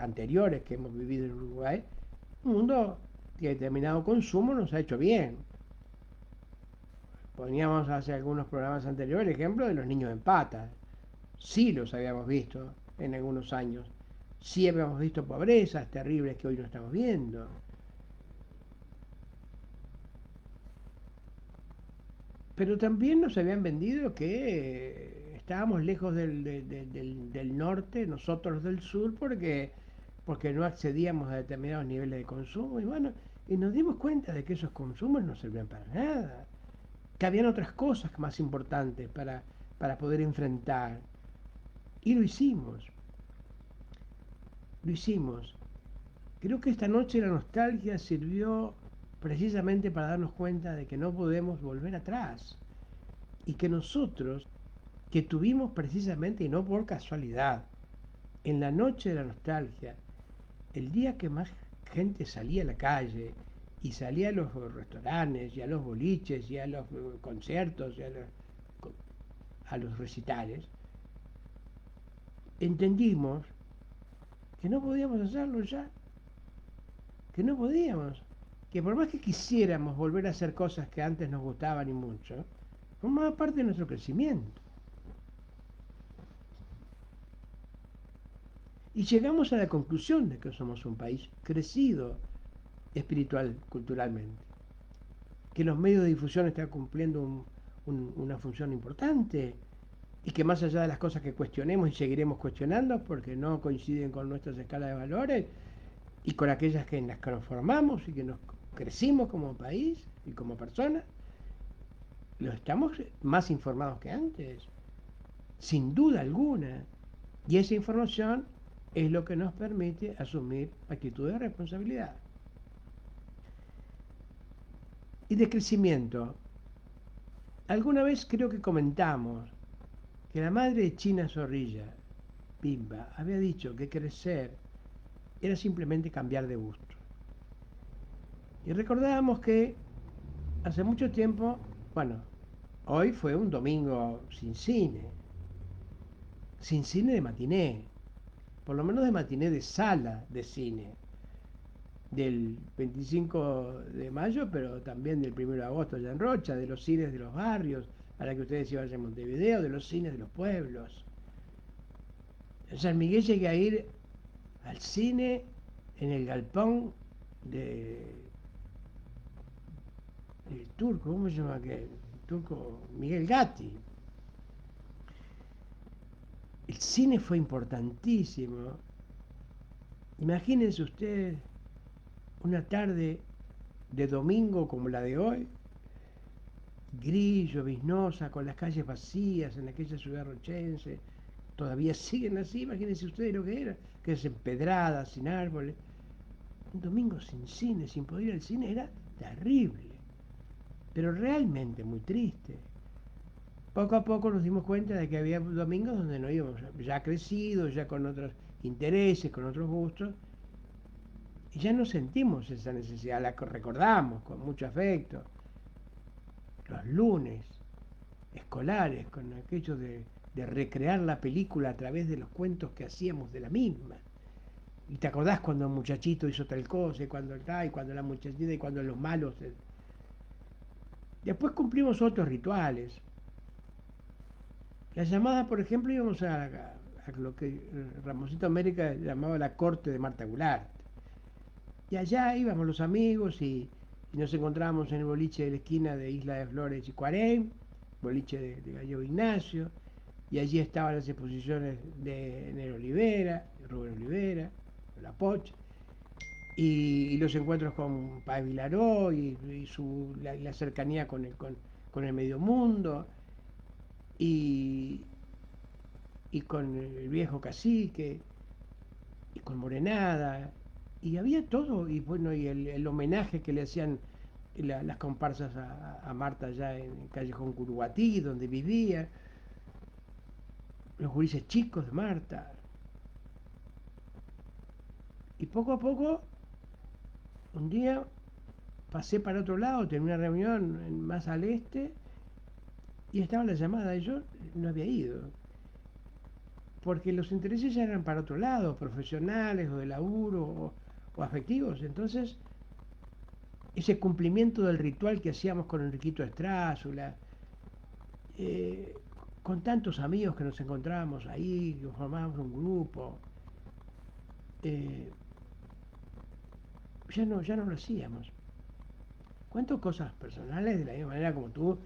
anteriores que hemos vivido en Uruguay, un mundo que determinado consumo nos ha hecho bien. Poníamos hace algunos programas anteriores el ejemplo de los niños en patas. Sí los habíamos visto en algunos años. Sí habíamos visto pobrezas terribles que hoy no estamos viendo. Pero también nos habían vendido que estábamos lejos del norte, nosotros del sur, porque no accedíamos a determinados niveles de consumo. Y bueno, y nos dimos cuenta de que esos consumos no servían para nada, que habían otras cosas más importantes para poder enfrentar. Y lo hicimos. Lo hicimos. Creo que esta noche la nostalgia sirvió precisamente para darnos cuenta de que no podemos volver atrás. Y que nosotros, que tuvimos precisamente, y no por casualidad, en la noche de la nostalgia, el día que más gente salía a la calle y salía a los restaurantes y a los boliches y a los conciertos y a los recitales, entendimos que no podíamos hacerlo ya, que no podíamos, que por más que quisiéramos volver a hacer cosas que antes nos gustaban y mucho, formaba parte de nuestro crecimiento. Y llegamos a la conclusión de que somos un país crecido espiritual, culturalmente, que los medios de difusión están cumpliendo una función importante y que más allá de las cosas que cuestionemos y seguiremos cuestionando porque no coinciden con nuestras escalas de valores y con aquellas en las que nos formamos y que nos crecimos como país y como personas, lo estamos más informados que antes, sin duda alguna, y esa información es lo que nos permite asumir actitudes de responsabilidad y de crecimiento. Alguna vez creo que comentamos que la madre de China Zorrilla, Pimba, había dicho que crecer era simplemente cambiar de gusto. Y recordábamos que hace mucho tiempo, bueno, hoy fue un domingo sin cine de matiné, por lo menos de matiné de sala de cine, del 25 de mayo, pero también del 1 de agosto allá en Rocha, de los cines de los barrios, a la que ustedes iban a Montevideo, de los cines de los pueblos. En San Miguel llegué a ir al cine en el galpón del turco, ¿cómo se llama aquel? Turco Miguel Gatti. El cine fue importantísimo. Imagínense ustedes una tarde de domingo como la de hoy, gris, lloviznosa, con las calles vacías en aquella ciudad rochense, todavía siguen así, imagínense ustedes lo que era, que es empedrada, sin árboles. Un domingo sin cine, sin poder ir al cine, era terrible, pero realmente muy triste. Poco a poco nos dimos cuenta de que había domingos donde no íbamos, ya crecidos, ya con otros intereses, con otros gustos, y ya no sentimos esa necesidad, la recordamos con mucho afecto. Los lunes escolares, con aquello de recrear la película a través de los cuentos que hacíamos de la misma. Y te acordás cuando el muchachito hizo tal cosa, y cuando y cuando la muchachita, y cuando los malos. Después cumplimos otros rituales. La llamada, por ejemplo, íbamos a lo que Ramoncito América llamaba la corte de Marta Goulart. Y allá íbamos los amigos y nos encontrábamos en el boliche de la esquina de Isla de Flores y Cuarén, boliche de Gallego Ignacio, y allí estaban las exposiciones de Nero Olivera, de Rubén Olivera, de La Poche, y los encuentros con Páez Vilaró y la cercanía con el medio mundo, y con el viejo cacique, y con Morenada, y había todo, y bueno, y el homenaje que le hacían las comparsas a Marta allá en Callejón Curuguatí, donde vivía, los gurises chicos de Marta. Y poco a poco, un día pasé para otro lado, tenía una reunión más al este, y estaba la llamada, y yo no había ido, porque los intereses ya eran para otro lado, profesionales o de laburo o afectivos. Entonces, ese cumplimiento del ritual que hacíamos con Enriquito Estrázula, con tantos amigos que nos encontrábamos ahí, que formábamos un grupo, ya no lo hacíamos. Cuento cosas personales de la misma manera como tú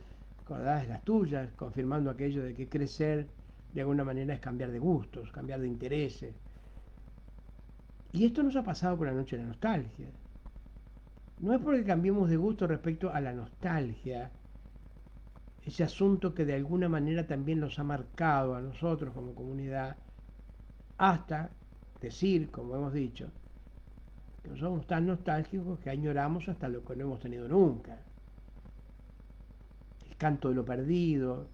acordabas las tuyas, confirmando aquello de que crecer de alguna manera es cambiar de gustos, cambiar de intereses. Y esto nos ha pasado con la noche de la nostalgia. No es porque cambiemos de gusto respecto a la nostalgia, ese asunto que de alguna manera también nos ha marcado a nosotros como comunidad, hasta decir, como hemos dicho, que somos tan nostálgicos que añoramos hasta lo que no hemos tenido nunca. El canto de lo perdido,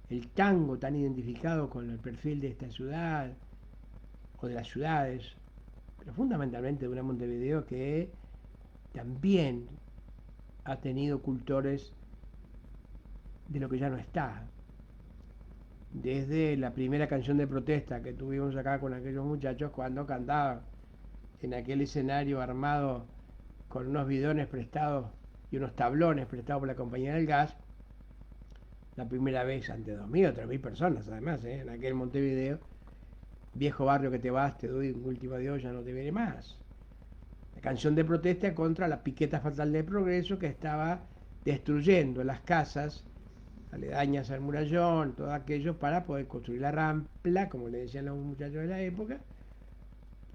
el tango tan identificado con el perfil de esta ciudad, o de las ciudades, pero fundamentalmente de una Montevideo que también ha tenido cultores de lo que ya no está. Desde la primera canción de protesta que tuvimos acá con aquellos muchachos cuando cantaban en aquel escenario armado con unos bidones prestados y unos tablones prestados por la compañía del gas, la primera vez ante 2.000 o 3.000 personas además, en aquel Montevideo, viejo barrio que te vas, te doy un último adiós, ya no te veré más. La canción de protesta contra la piqueta fatal de Progreso que estaba destruyendo las casas aledañas al murallón, todo aquello para poder construir la rampla, como le decían los muchachos de la época,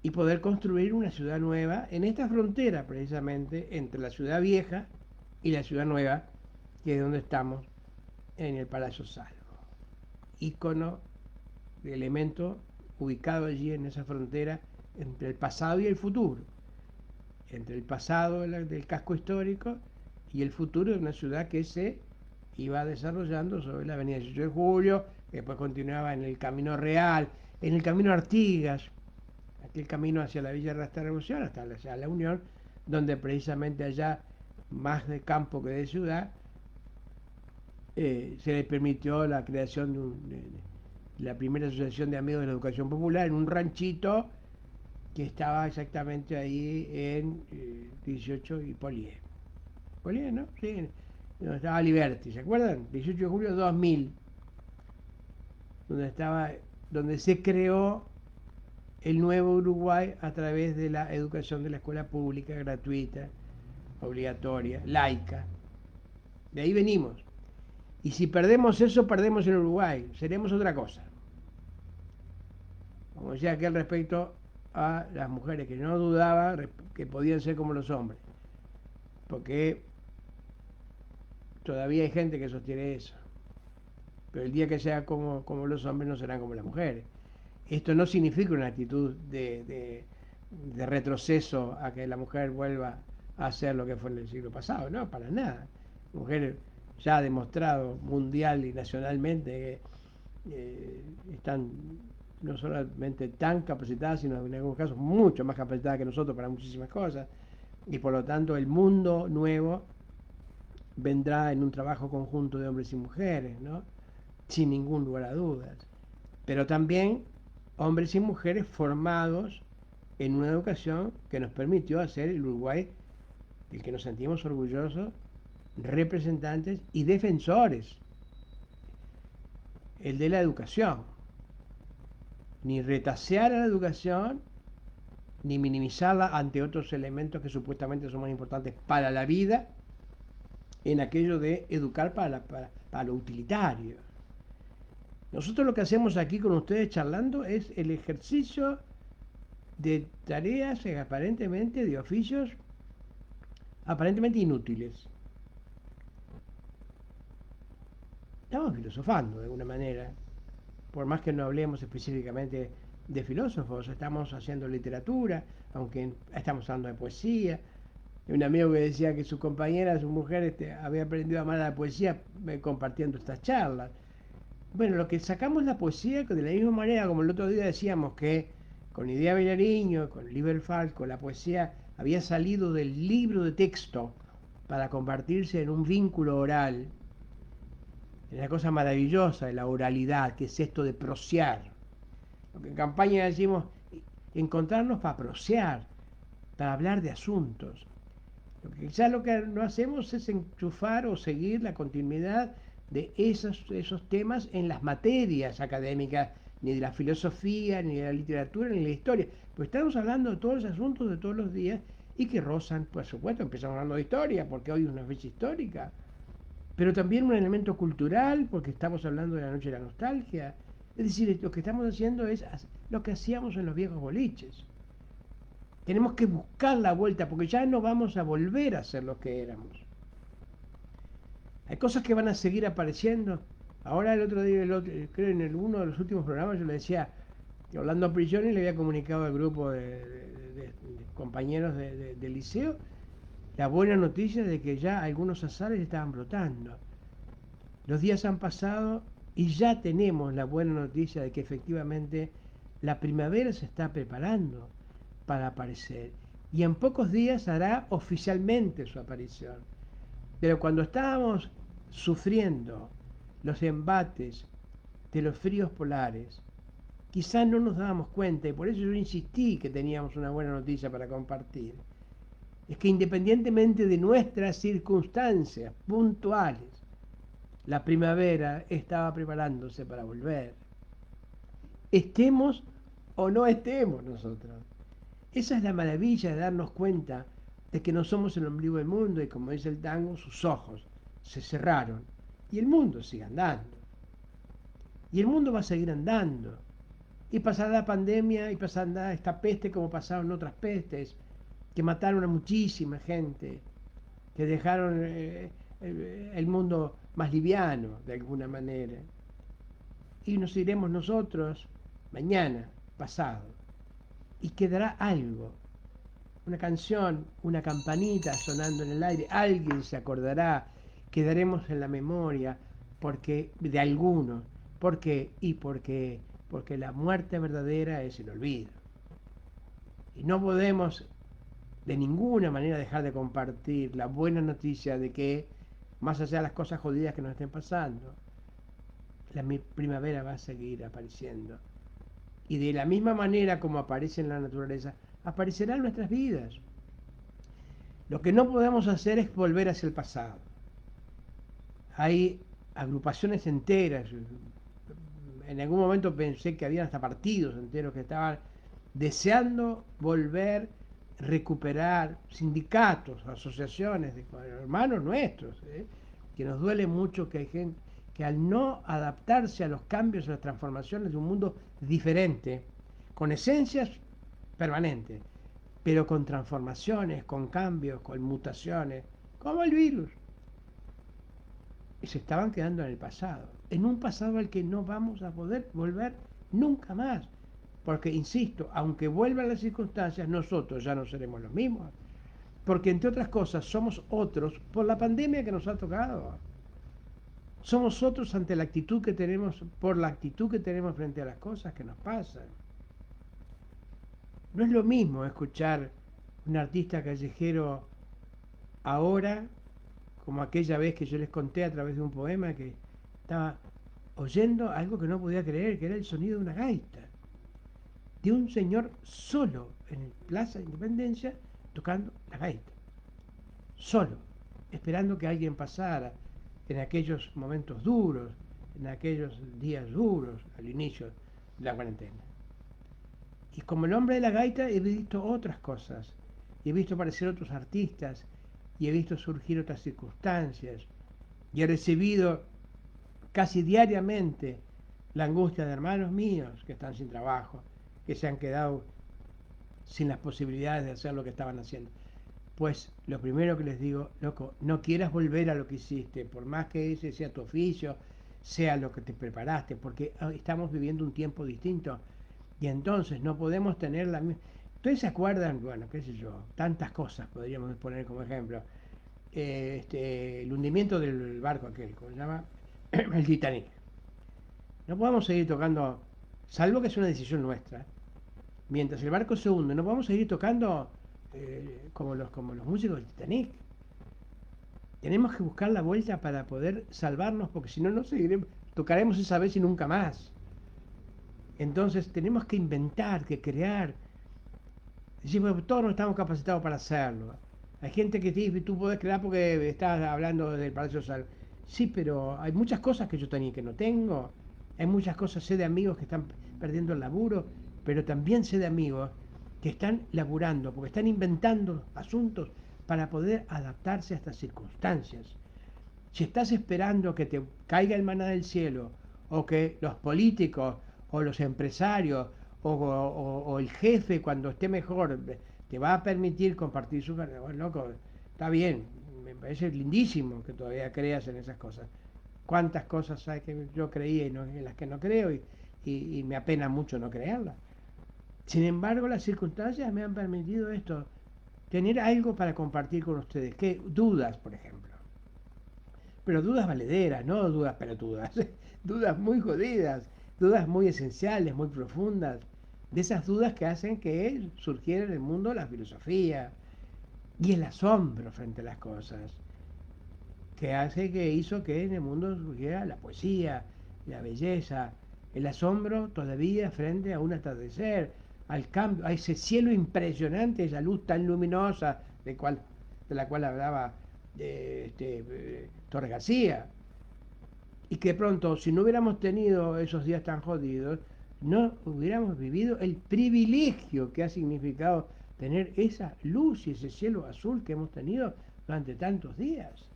y poder construir una ciudad nueva en esta frontera precisamente entre la ciudad vieja y la ciudad nueva, que es donde estamos en el Palacio Salvo, ícono de elemento ubicado allí en esa frontera entre el pasado y el futuro, entre el pasado del casco histórico y el futuro de una ciudad que se iba desarrollando sobre la avenida 18 de Julio, que después continuaba en el Camino Real, en el Camino Artigas, aquel camino hacia la Villa de la Revolución, hasta la Unión, donde precisamente allá, más de campo que de ciudad, se le permitió la creación de la primera asociación de amigos de la educación popular en un ranchito que estaba exactamente ahí en 18 y Polié. Polié, ¿no? Sí, donde estaba Liberty, ¿se acuerdan? 18 de julio de 2000, donde se creó el nuevo Uruguay a través de la educación de la escuela pública, gratuita, obligatoria, laica. De ahí venimos. Y si perdemos eso, perdemos el Uruguay, seremos otra cosa. Como decía aquel respecto a las mujeres, que no dudaba que podían ser como los hombres, porque todavía hay gente que sostiene eso. Pero el día que sea como los hombres no serán como las mujeres. Esto no significa una actitud de retroceso a que la mujer vuelva a hacer lo que fue en el siglo pasado, no, para nada. La mujer ya ha demostrado mundial y nacionalmente que están no solamente tan capacitadas, sino en algunos casos mucho más capacitadas que nosotros para muchísimas cosas, y por lo tanto el mundo nuevo vendrá en un trabajo conjunto de hombres y mujeres, ¿no? Sin ningún lugar a dudas, pero también hombres y mujeres formados en una educación que nos permitió hacer el Uruguay del que nos sentimos orgullosos, representantes y defensores, el de la educación. Ni retasear a la educación, ni minimizarla ante otros elementos que supuestamente son más importantes para la vida, en aquello de educar para lo utilitario. Nosotros lo que hacemos aquí con ustedes charlando es el ejercicio de tareas aparentemente, de oficios aparentemente inútiles. Estamos filosofando de alguna manera, por más que no hablemos específicamente de filósofos, estamos haciendo literatura, aunque estamos hablando de poesía. Un amigo que decía que su compañera, su mujer, había aprendido a amar la poesía compartiendo estas charlas. Bueno, lo que sacamos la poesía, de la misma manera como el otro día decíamos que con Idea Bellariño, con Liber Falco, la poesía había salido del libro de texto para convertirse en un vínculo oral. Es una cosa maravillosa de la oralidad, que es esto de prosear. Lo que en campaña decimos, encontrarnos para prosear, para hablar de asuntos. Quizás lo que no hacemos es enchufar o seguir la continuidad de esos temas en las materias académicas, ni de la filosofía, ni de la literatura, ni de la historia. Pues estamos hablando de todos los asuntos de todos los días y que rozan, por supuesto, empezamos hablando de historia, porque hoy es una fecha histórica, pero también un elemento cultural, porque estamos hablando de la noche de la nostalgia. Es decir, lo que estamos haciendo es lo que hacíamos en los viejos boliches. Tenemos que buscar la vuelta, porque ya no vamos a volver a ser los que éramos. Hay cosas que van a seguir apareciendo. Ahora el otro día, creo en uno de los últimos programas, yo le decía que Orlando Prigioni le había comunicado al grupo de compañeros del liceo la buena noticia de que ya algunos azares estaban brotando. Los días han pasado y ya tenemos la buena noticia de que efectivamente La primavera se está preparando para aparecer y en pocos días hará oficialmente su aparición. Pero cuando estábamos sufriendo los embates de los fríos polares, quizás no nos dábamos cuenta, y por eso yo insistí que teníamos una buena noticia para compartir. Es que independientemente de nuestras circunstancias puntuales, la primavera estaba preparándose para volver. Estemos o no estemos nosotros. Esa es la maravilla de darnos cuenta de que no somos el ombligo del mundo y, como dice el tango, sus ojos se cerraron y el mundo sigue andando. Y el mundo va a seguir andando. Y pasará la pandemia y pasará esta peste como pasaron otras pestes, que mataron a muchísima gente, que dejaron el mundo más liviano de alguna manera. Y nos iremos nosotros mañana, pasado, y quedará algo, una canción, una campanita sonando en el aire, alguien se acordará, quedaremos en la memoria porque de algunos. ¿Por qué? Porque la muerte verdadera es el olvido. Y no podemos de ninguna manera dejar de compartir la buena noticia de que, más allá de las cosas jodidas que nos estén pasando, la primavera va a seguir apareciendo. Y de la misma manera como aparece en la naturaleza, aparecerá en nuestras vidas. Lo que no podemos hacer es volver hacia el pasado. Hay agrupaciones enteras. En algún momento pensé que había hasta partidos enteros que estaban deseando volver, recuperar, sindicatos, asociaciones de hermanos nuestros, que nos duele mucho que hay gente que al no adaptarse a los cambios, a las transformaciones de un mundo diferente, con esencias permanentes, pero con transformaciones, con cambios, con mutaciones, como el virus, y se estaban quedando en el pasado, en un pasado al que no vamos a poder volver nunca más, porque, insisto, aunque vuelvan las circunstancias, nosotros ya no seremos los mismos, porque entre otras cosas somos otros por la pandemia que nos ha tocado. Somos otros ante la actitud que tenemos, por la actitud que tenemos frente a las cosas que nos pasan. No es lo mismo escuchar un artista callejero ahora, como aquella vez que yo les conté a través de un poema que estaba oyendo algo que no podía creer, que era el sonido de una gaita, de un señor solo en Plaza Independencia tocando la gaita, solo, esperando que alguien pasara en aquellos momentos duros, en aquellos días duros al inicio de la cuarentena. Y como el hombre de la gaita he visto otras cosas, y he visto aparecer otros artistas, y he visto surgir otras circunstancias, y he recibido casi diariamente la angustia de hermanos míos que están sin trabajo, que se han quedado sin las posibilidades de hacer lo que estaban haciendo. Pues lo primero que les digo, loco, no quieras volver a lo que hiciste, por más que ese sea tu oficio, sea lo que te preparaste, porque estamos viviendo un tiempo distinto y entonces no podemos tener la misma. ¿Ustedes se acuerdan? Bueno, qué sé yo, tantas cosas podríamos poner como ejemplo. El hundimiento del barco aquel, ¿cómo se llama? El Titanic. No podemos seguir tocando, salvo que es una decisión nuestra. Mientras el barco se hunde, no podemos seguir tocando como los músicos del Titanic. Tenemos que buscar la vuelta para poder salvarnos, porque si no, no seguiremos, tocaremos esa vez y nunca más. Entonces tenemos que inventar, que crear. Decimos, todos no estamos capacitados para hacerlo. Hay gente que dice, tú podés crear porque estás hablando del Palacio Sal. Sí, pero hay muchas cosas que yo tenía que no tengo. Hay muchas cosas, sé de amigos que están perdiendo el laburo, pero también sé de amigos que están laburando, porque están inventando asuntos para poder adaptarse a estas circunstancias. Si estás esperando que te caiga el maná del cielo, o que los políticos, o los empresarios, o el jefe cuando esté mejor, te va a permitir compartir su carrera, bueno, loco, está bien, me parece lindísimo que todavía creas en esas cosas. ¿Cuántas cosas hay que yo creía y en las que no creo y me apena mucho no creerlas? Sin embargo, las circunstancias me han permitido esto, tener algo para compartir con ustedes. ¿Qué? Dudas, por ejemplo. Pero dudas valederas, no dudas pelotudas. Dudas muy jodidas, dudas muy esenciales, muy profundas. de esas dudas que hacen que surgiera en el mundo la filosofía y el asombro frente a las cosas, que hizo que en el mundo surgiera la poesía, la belleza, el asombro todavía frente a un atardecer, al cambio, a ese cielo impresionante, esa luz tan luminosa de la cual hablaba Torres García. Y que pronto, si no hubiéramos tenido esos días tan jodidos, no hubiéramos vivido el privilegio que ha significado tener esa luz y ese cielo azul que hemos tenido durante tantos días.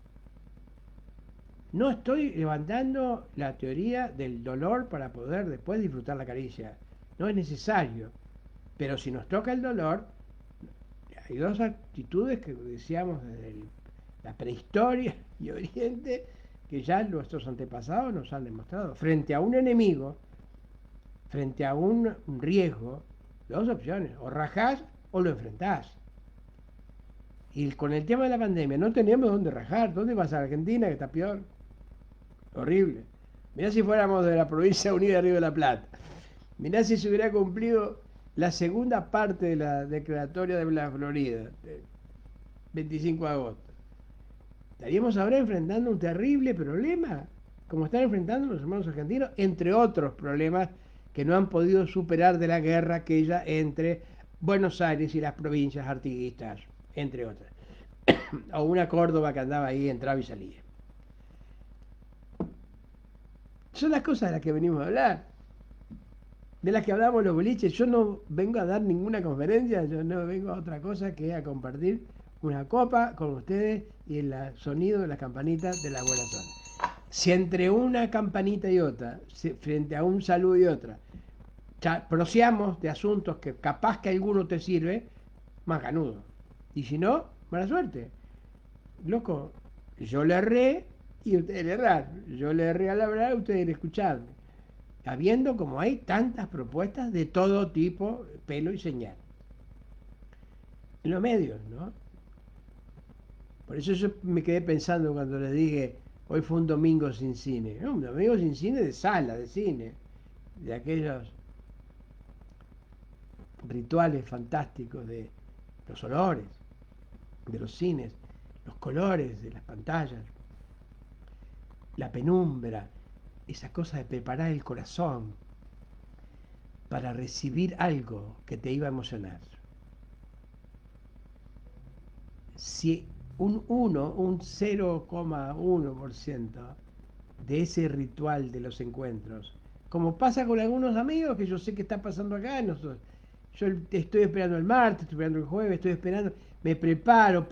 No estoy levantando la teoría del dolor para poder después disfrutar la caricia. No es necesario. Pero si nos toca el dolor, hay dos actitudes que decíamos desde la prehistoria y Oriente, que ya nuestros antepasados nos han demostrado. Frente a un enemigo, frente a un riesgo, dos opciones, o rajás o lo enfrentás. Y con el tema de la pandemia no teníamos dónde rajar. ¿Dónde vas a Argentina, que está peor? Horrible. Mirá si fuéramos de la provincia unida de Río de la Plata. Mirá si se hubiera cumplido la segunda parte de la declaratoria de la Florida, 25 de agosto. Estaríamos ahora enfrentando un terrible problema, como están enfrentando los hermanos argentinos, entre otros problemas que no han podido superar de la guerra aquella entre Buenos Aires y las provincias artiguistas, entre otras. O una Córdoba que andaba ahí, entraba y salía. Son las cosas de las que venimos a hablar, de las que hablamos los boliches. Yo no vengo a dar ninguna conferencia, yo no vengo a otra cosa que a compartir una copa con ustedes y el sonido de las campanitas de la buena zona. Si entre una campanita y otra, frente a un saludo y otra, proseamos de asuntos que capaz que alguno te sirve, más ganudo. Y si no, mala suerte. Loco, yo le erré y ustedes le erraron. Yo le erré al hablar, ustedes le escucharon. Habiendo como hay tantas propuestas de todo tipo, pelo y señal. En los medios, ¿no? Por eso yo me quedé pensando cuando les dije, hoy fue un domingo sin cine. No, un domingo sin cine de sala, de cine. De aquellos rituales fantásticos de los olores, de los cines, los colores de las pantallas, la penumbra, esa cosa de preparar el corazón para recibir algo que te iba a emocionar. Si un 0,1% de ese ritual de los encuentros, como pasa con algunos amigos que yo sé que está pasando acá, yo estoy esperando el martes, estoy esperando el jueves, estoy esperando, me preparo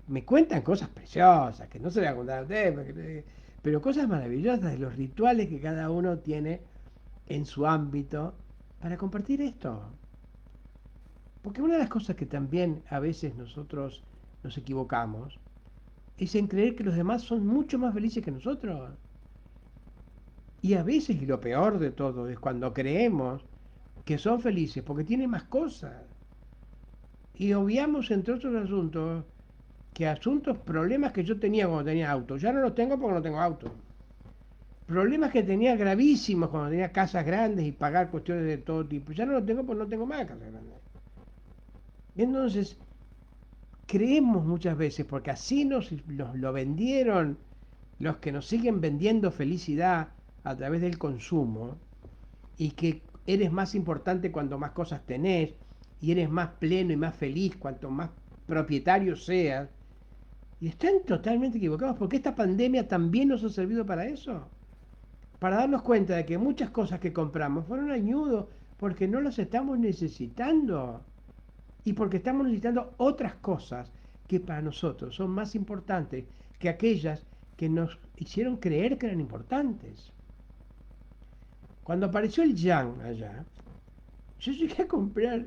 me cuentan cosas preciosas, que no se les voy a contar a ustedes, pero cosas maravillosas de los rituales que cada uno tiene en su ámbito para compartir esto. Porque una de las cosas que también a veces nosotros nos equivocamos es en creer que los demás son mucho más felices que nosotros. Y a veces, y lo peor de todo, es cuando creemos que son felices porque tienen más cosas. Y obviamos, entre otros asuntos, problemas que yo tenía cuando tenía auto. Ya no los tengo porque no tengo auto. Problemas que tenía gravísimos cuando tenía casas grandes y pagar cuestiones de todo tipo. Ya no los tengo porque no tengo más casas grandes. Entonces, creemos muchas veces, porque así nos lo vendieron los que nos siguen vendiendo felicidad a través del consumo, y que eres más importante cuanto más cosas tenés, y eres más pleno y más feliz cuanto más propietario seas. Y están totalmente equivocados, porque esta pandemia también nos ha servido para eso, para darnos cuenta de que muchas cosas que compramos fueron añudos porque no las estamos necesitando, y porque estamos necesitando otras cosas que para nosotros son más importantes que aquellas que nos hicieron creer que eran importantes. Cuando apareció el yang allá, yo llegué a comprar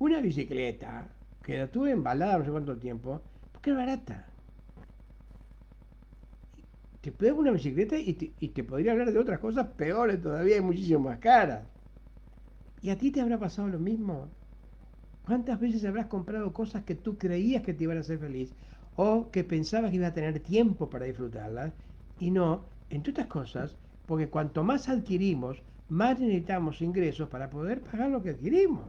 una bicicleta que la tuve embalada no sé cuánto tiempo, porque era barata. Te puedes una bicicleta y te podría hablar de otras cosas peores todavía y muchísimo más caras. ¿Y a ti te habrá pasado lo mismo? ¿Cuántas veces habrás comprado cosas que tú creías que te iban a hacer feliz, o que pensabas que ibas a tener tiempo para disfrutarlas, y no, entre otras cosas, porque cuanto más adquirimos, más necesitamos ingresos para poder pagar lo que adquirimos.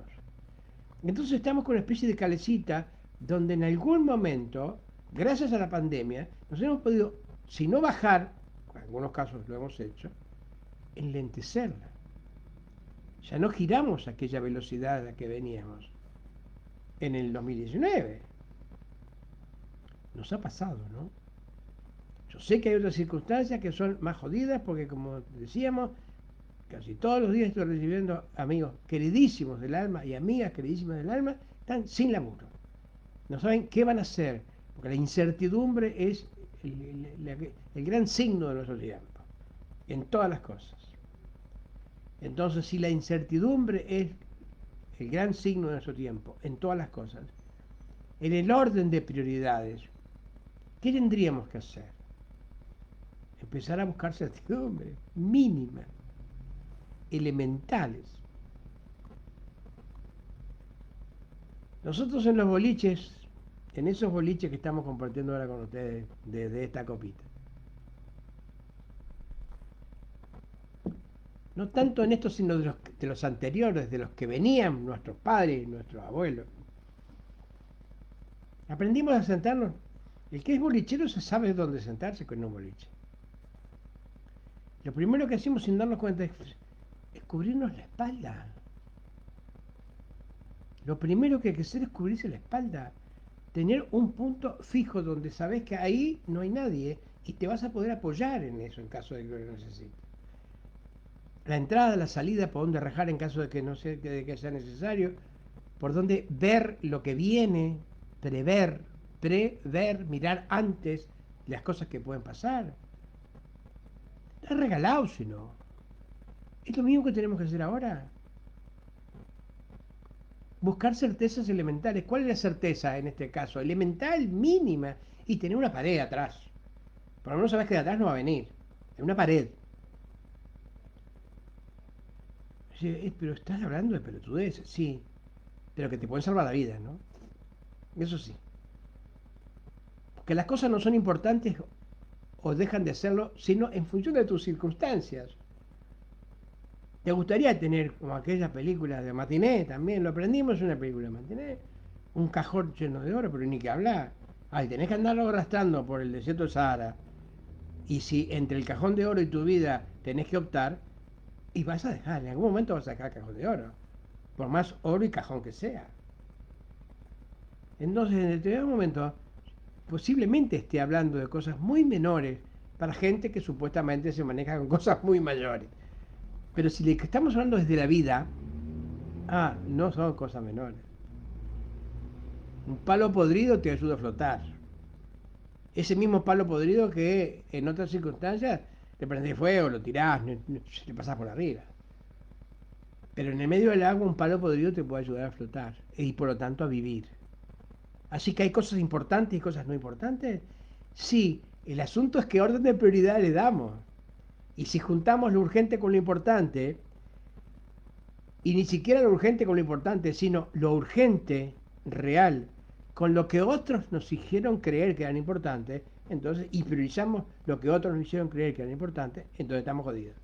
Entonces estamos con una especie de calecita donde en algún momento, gracias a la pandemia, nos hemos podido, si no bajar, en algunos casos lo hemos hecho, enlentecerla. Ya no giramos a aquella velocidad a la que veníamos en el 2019. Nos ha pasado, ¿no? Yo sé que hay otras circunstancias que son más jodidas porque, como decíamos, casi todos los días estoy recibiendo amigos queridísimos del alma y amigas queridísimas del alma, están sin laburo. No saben qué van a hacer, porque la incertidumbre es el gran signo de nuestro tiempo, en todas las cosas. Entonces, si la incertidumbre es el gran signo de nuestro tiempo, en todas las cosas, en el orden de prioridades, ¿qué tendríamos que hacer? Empezar a buscar certidumbre mínima, elementales. Nosotros en los boliches, en esos boliches que estamos compartiendo ahora con ustedes desde esta copita, no tanto en estos, sino de los anteriores, de los que venían nuestros padres, nuestros abuelos, aprendimos a sentarnos. El que es bolichero se sabe dónde sentarse con un boliche. Lo primero que hacemos sin darnos cuenta es cubrirnos la espalda. Lo primero que hay que hacer es cubrirse la espalda. Tener un punto fijo donde sabes que ahí no hay nadie y te vas a poder apoyar en eso en caso de que lo necesites. La entrada, la salida, por dónde rajar en caso de que no sea, de que sea necesario, por dónde ver lo que viene, prever, mirar antes las cosas que pueden pasar. Está regalado, si no. Es lo mismo que tenemos que hacer ahora. Buscar certezas elementales. ¿Cuál es la certeza en este caso? Elemental, mínima. Y tener una pared atrás. Por lo menos sabes que de atrás no va a venir. Es una pared. Pero estás hablando de pelotudeces. Sí. Pero que te pueden salvar la vida, ¿no? Eso sí. Porque las cosas no son importantes o dejan de serlo, sino en función de tus circunstancias. ¿Te gustaría tener, como aquella película de Matiné, también lo aprendimos en una película de Matiné, un cajón lleno de oro, pero ni que hablar? Ay, tenés que andarlo arrastrando por el desierto del Sahara, y si entre el cajón de oro y tu vida tenés que optar, y vas a dejar, en algún momento vas a dejar el cajón de oro, por más oro y cajón que sea. Entonces, en determinado momento, posiblemente esté hablando de cosas muy menores para gente que supuestamente se maneja con cosas muy mayores. Pero si le estamos hablando desde la vida, no son cosas menores. Un palo podrido te ayuda a flotar. Ese mismo palo podrido que en otras circunstancias le prendés fuego, lo tirás, le pasás por arriba. Pero en el medio del agua un palo podrido te puede ayudar a flotar y por lo tanto a vivir. Así que hay cosas importantes y cosas no importantes. Sí, el asunto es qué orden de prioridad le damos. Y si juntamos lo urgente con lo importante, y ni siquiera lo urgente con lo importante, sino lo urgente, real, con lo que otros nos hicieron creer que eran importantes, entonces, y priorizamos lo que otros nos hicieron creer que eran importantes, entonces estamos jodidos.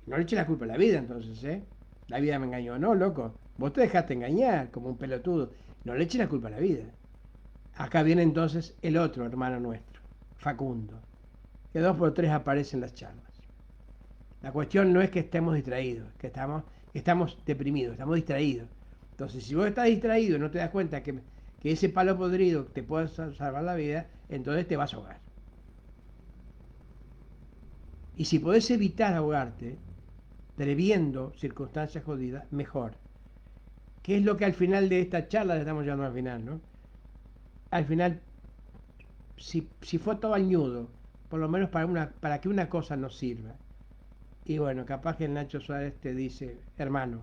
No le eches la culpa a la vida entonces, ¿eh? La vida me engañó, no, loco. Vos te dejaste engañar como un pelotudo. No le eches la culpa a la vida. Acá viene entonces el otro hermano nuestro, Facundo, que 2 por 3 aparece en las charlas. La cuestión no es que estemos distraídos, que estamos deprimidos, estamos distraídos. Entonces, si vos estás distraído y no te das cuenta que ese palo podrido te puede salvar la vida, entonces te vas a ahogar. Y si podés evitar ahogarte, previendo circunstancias jodidas, mejor. ¿Qué es lo que al final de esta charla, le estamos llegando al final, ¿no? Al final, si fue todo al ñudo, por lo menos para que una cosa nos sirva. Y bueno, capaz que el Nacho Suárez te dice, hermano,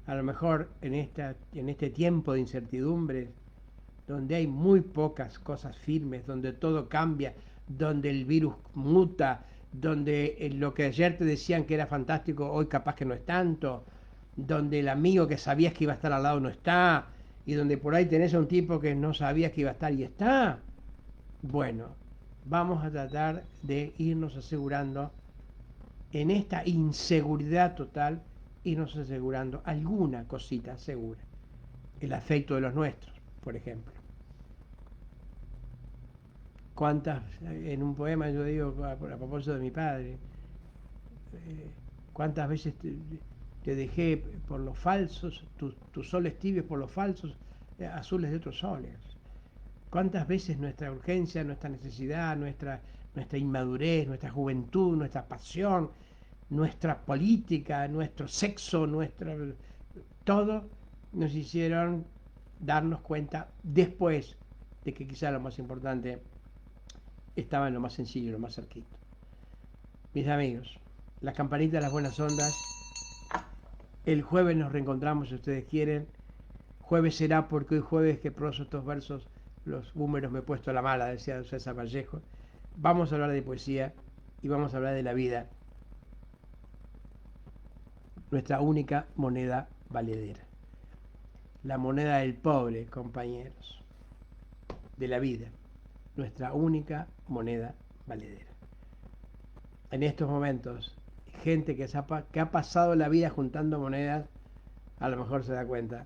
a lo mejor en este tiempo de incertidumbre, donde hay muy pocas cosas firmes, donde todo cambia, donde el virus muta, donde lo que ayer te decían que era fantástico, hoy capaz que no es tanto, donde el amigo que sabías que iba a estar al lado no está, y donde por ahí tenés a un tipo que no sabías que iba a estar y está. Bueno, vamos a tratar de irnos asegurando en esta inseguridad total, irnos asegurando alguna cosita segura. El afecto de los nuestros, por ejemplo. ¿Cuántas, en un poema yo digo, a propósito de mi padre, cuántas veces te dejé por los falsos, tus soles tibios por los falsos, azules de otros soles? ¿Cuántas veces nuestra urgencia, nuestra necesidad, nuestra inmadurez, nuestra juventud, nuestra pasión, nuestra política, nuestro sexo, todo nos hicieron darnos cuenta después de que quizá lo más importante estaba en lo más sencillo, lo más cerquito? Mis amigos, las campanitas de las buenas ondas. El jueves nos reencontramos si ustedes quieren. Jueves será porque hoy jueves que proso estos versos, los húmeros me he puesto a la mala, decía César Vallejo. Vamos a hablar de poesía y vamos a hablar de la vida. Nuestra única moneda valedera. La moneda del pobre, compañeros. De la vida. Nuestra única moneda valedera. En estos momentos, gente que ha pasado la vida juntando monedas, a lo mejor se da cuenta